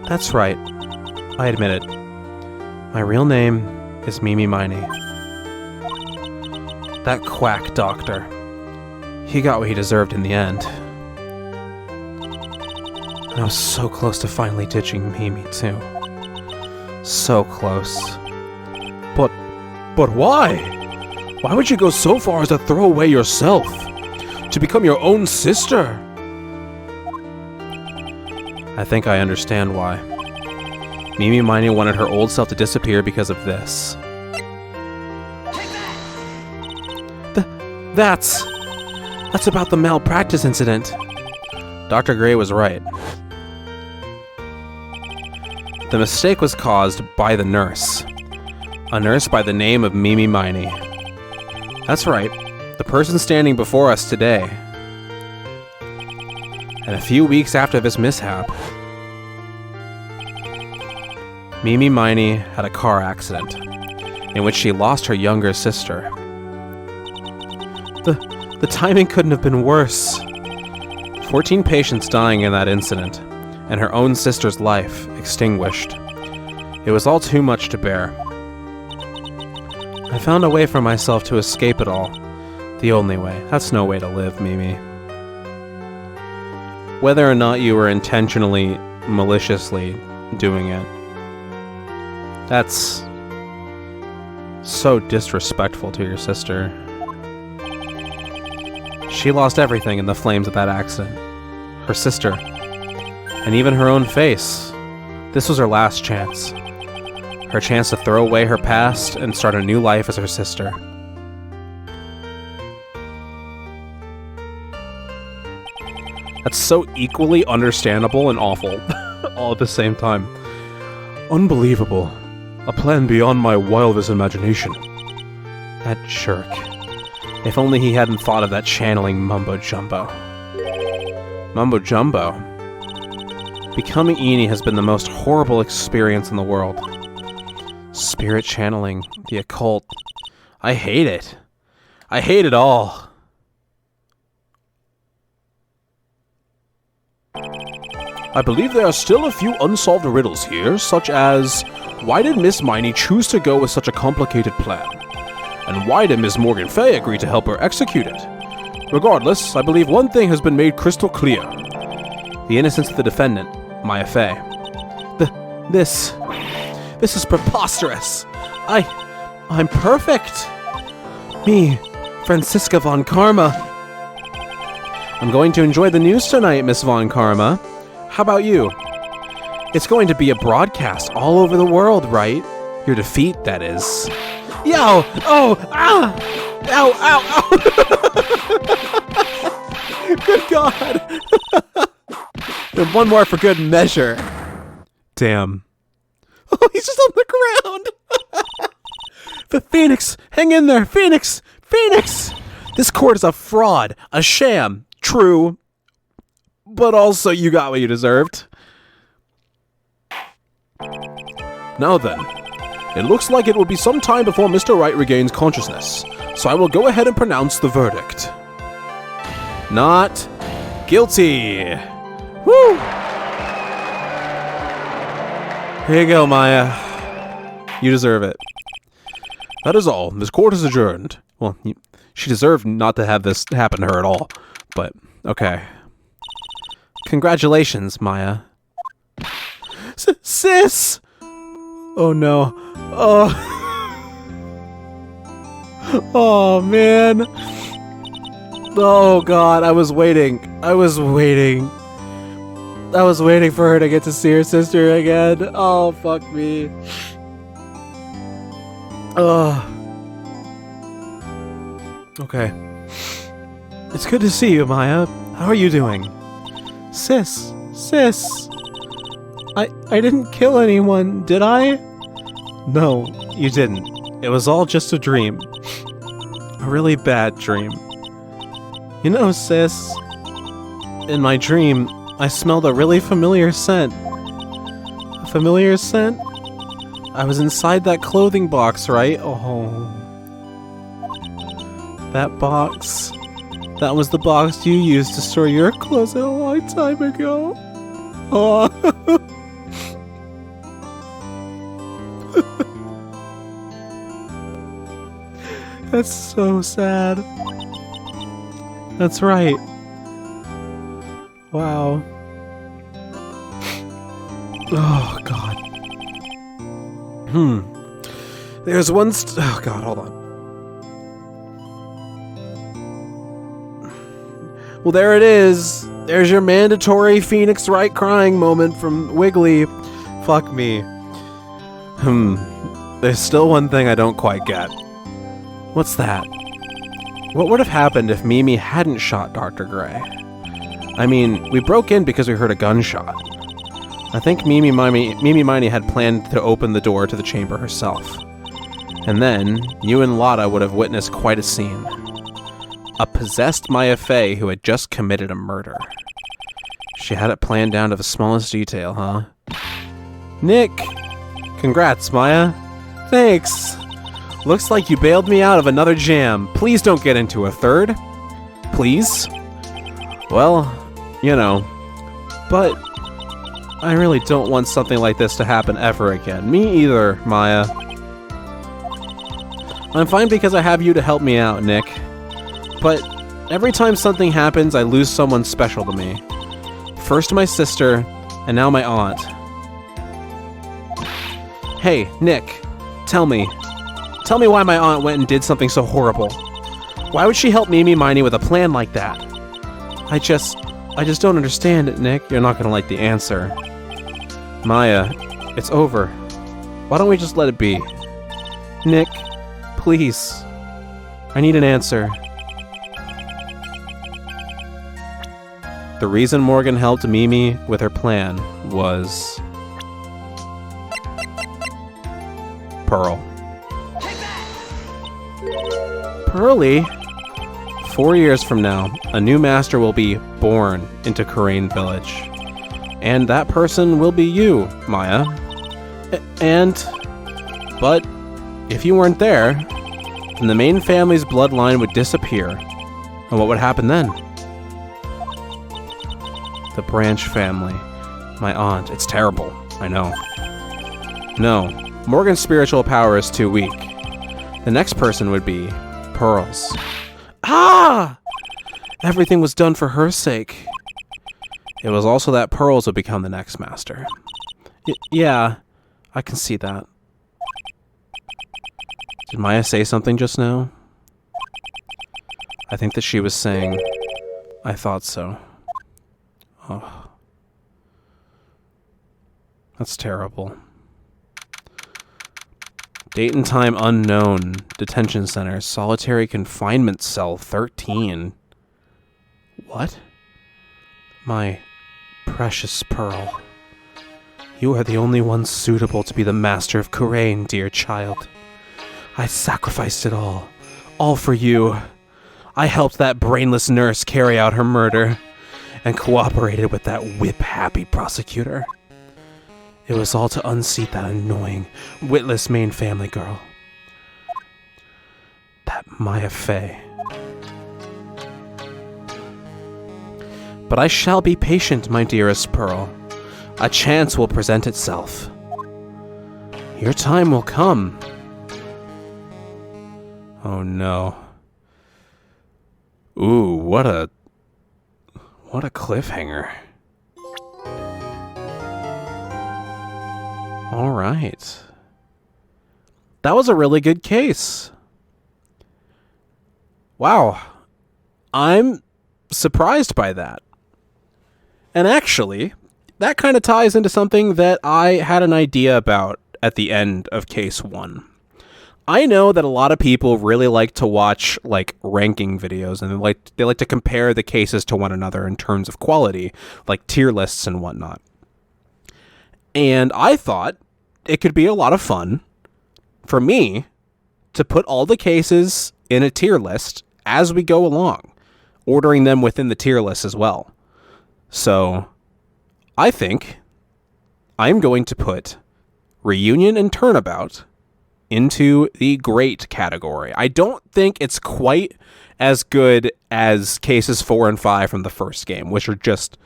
A: That's right. I admit it. My real name is Mimi Miney. That quack doctor. He got what he deserved in the end. And I was so close to finally ditching Mimi, too. So close. But why? Why would you go so far as to throw away yourself? To become your own sister? I think I understand why. Mimi Miney wanted her old self to disappear because of this. That's about the malpractice incident. Dr. Gray was right. The mistake was caused by the nurse. A nurse by the name of Mimi Miney. That's right, the person standing before us today. And a few weeks after this mishap, Mimi Miney had a car accident in which she lost her younger sister. The timing couldn't have been worse. 14 patients dying in that incident, and her own sister's life extinguished. It was all too much to bear. I found a way for myself to escape it all. The only way. That's no way to live, Mimi. Whether or not you were intentionally, maliciously doing it, that's so disrespectful to your sister. She lost everything in the flames of that accident. Her sister. And even her own face. This was her last chance. Her chance to throw away her past and start a new life as her sister. That's so equally understandable and awful, all at the same time. Unbelievable. A plan beyond my wildest imagination. That jerk. If only he hadn't thought of that channeling mumbo-jumbo. Mumbo-jumbo? Becoming Eni has been the most horrible experience in the world. Spirit channeling, the occult. I hate it. I hate it all. I believe there are still a few unsolved riddles here, such as, why did Miss Miney choose to go with such a complicated plan? And why did Miss Morgan Fay agree to help her execute it? Regardless, I believe one thing has been made crystal clear. The innocence of the defendant, Maya Fay. This is preposterous. I'm perfect. Me, Franziska von Karma. I'm going to enjoy the news tonight, Miss von Karma. How about you? It's going to be a broadcast all over the world, right? Your defeat, that is. Yo! Oh! Ah! Ow! Ow! Ow! Good God! And one more for good measure. Damn. Oh, he's just on the ground! The Phoenix! Hang in there! Phoenix! Phoenix! This court is a fraud, a sham. True. But also, you got what you deserved. Now then, it looks like it will be some time before Mr. Wright regains consciousness, so I will go ahead and pronounce the verdict. Not guilty. Woo! Here you go, Maya. You deserve it. That is all. This court is adjourned. Well, she deserved not to have this happen to her at all, but okay. Congratulations, Maya. Sis! Oh no. Oh. Oh man. Oh god, I was waiting for her to get to see her sister again. Oh, fuck me. Okay. It's good to see you, Maya. How are you doing? Sis. I didn't kill anyone, did I? No, you didn't. It was all just a dream. A really bad dream. You know, sis, in my dream, I smelled a really familiar scent. A familiar scent? I was inside that clothing box, right? Oh. That box. That was the box you used to store your clothes in a long time ago. Oh. That's so sad. That's right. Wow. Oh, God. There's one oh, God, hold on. Well, there it is. There's your mandatory Phoenix Wright crying moment from Wiggly. Fuck me. There's still one thing I don't quite get. What's that? What would have happened if Mimi hadn't shot Dr. Gray? I mean, we broke in because we heard a gunshot. I think Mimi Miney had planned to open the door to the chamber herself. And then, you and Lotta would have witnessed quite a scene. A possessed Maya Fay who had just committed a murder. She had it planned down to the smallest detail, huh? Nick! Congrats, Maya. Thanks. Looks like you bailed me out of another jam. Please don't get into a third. Please? Well, But I really don't want something like this to happen ever again. Me either, Maya. I'm fine because I have you to help me out, Nick. But every time something happens, I lose someone special to me. First my sister, and now my aunt. Hey, Nick, tell me why my aunt went and did something so horrible. Why would she help Mimi Miney with a plan like that? I just don't understand it, Nick. You're not gonna like the answer. Maya, it's over. Why don't we just let it be? Nick, please. I need an answer. The reason Morgan helped Mimi with her plan was... Pearl. Pearly? 4 years from now, a new master will be born into Kurain Village. And that person will be you, Maya. But if you weren't there, then the main family's bloodline would disappear. And what would happen then? The Branch family. My aunt. It's terrible. I know. No. Morgan's spiritual power is too weak. The next person would be Pearl's. Ah! Everything was done for her sake. It was also that Pearls would become the next master. Yeah, I can see that. Did Maya say something just now? I think that she was saying, I thought so. Oh. That's terrible. Date and time unknown. Detention center. Solitary confinement cell 13. What? My precious Pearl. You are the only one suitable to be the master of Kurain, dear child. I sacrificed it all. All for you. I helped that brainless nurse carry out her murder and cooperated with that whip-happy prosecutor. It was all to unseat that annoying, witless main family girl. That Maya Fey. But I shall be patient, my dearest Pearl. A chance will present itself. Your time will come. Oh no. Ooh, what a cliffhanger. All right. That was a really good case. Wow. I'm surprised by that. And actually, that kind of ties into something that I had an idea about at the end of case 1. I know that a lot of people really like to watch like ranking videos, and they like to compare the cases to one another in terms of quality, like tier lists and whatnot. And I thought it could be a lot of fun for me to put all the cases in a tier list as we go along, ordering them within the tier list as well. So I think I'm going to put Reunion and Turnabout into the great category. I don't think it's quite as good as cases 4 and 5 from the first game, which are just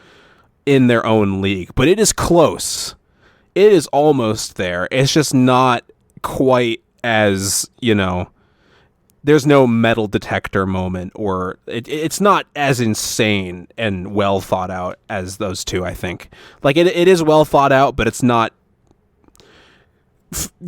A: in their own league, but it is close. It is almost there. It's just not quite as, there's no metal detector moment, or it's not as insane and well thought out as those two, I think. Like, it is well thought out, but it's not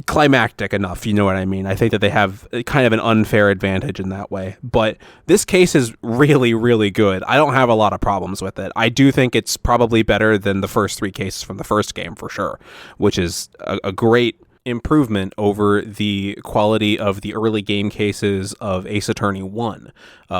A: climactic enough, you know what I mean? I think that they have kind of an unfair advantage in that way. But this case is really, really good. I don't have a lot of problems with it. I do think it's probably better than the first 3 cases from the first game, for sure, which is a great improvement over the quality of the early game cases of Ace Attorney 1,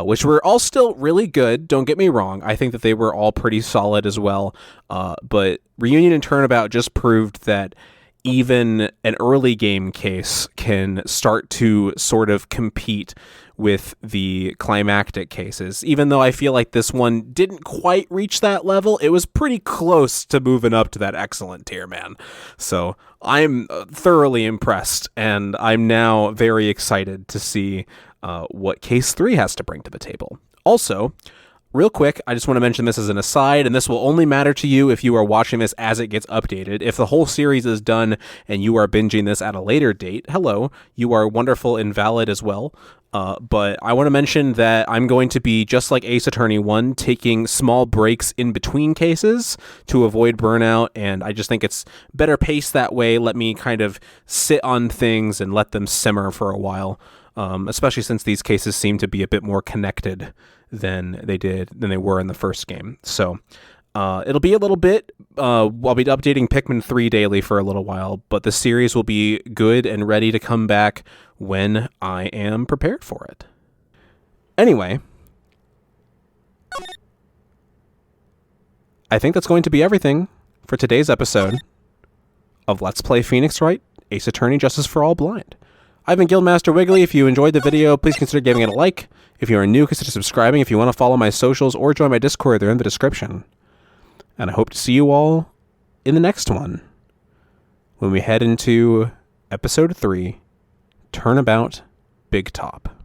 A: which were all still really good. Don't get me wrong. I think that they were all pretty solid as well. But Reunion and Turnabout just proved that even an early game case can start to sort of compete with the climactic cases. Even though I feel like this one didn't quite reach that level, it was pretty close to moving up to that excellent tier, man. So I'm thoroughly impressed, and I'm now very excited to see what case 3 has to bring to the table. Also, Real quick, I just want to mention this as an aside, and this will only matter to you if you are watching this as it gets updated. If the whole series is done and you are binging this at a later date, hello, you are wonderful and valid as well. But I want to mention that I'm going to be, just like Ace Attorney 1, taking small breaks in between cases to avoid burnout, and I just think it's better paced that way. Let me kind of sit on things and let them simmer for a while, especially since these cases seem to be a bit more connected than they were in the first game. So it'll be a little bit, I'll be updating Pikmin 3 daily for a little while, but the series will be good and ready to come back when I am prepared for it. Anyway, I think that's going to be everything for today's episode of Let's Play Phoenix Wright, Ace Attorney Justice for All Blind. I've been Guildmaster Wiggly. If you enjoyed the video, please consider giving it a like. If you are new, consider subscribing. If you want to follow my socials or join my Discord, they're in the description. And I hope to see you all in the next one, when we head into Episode 3, Turnabout, Big Top.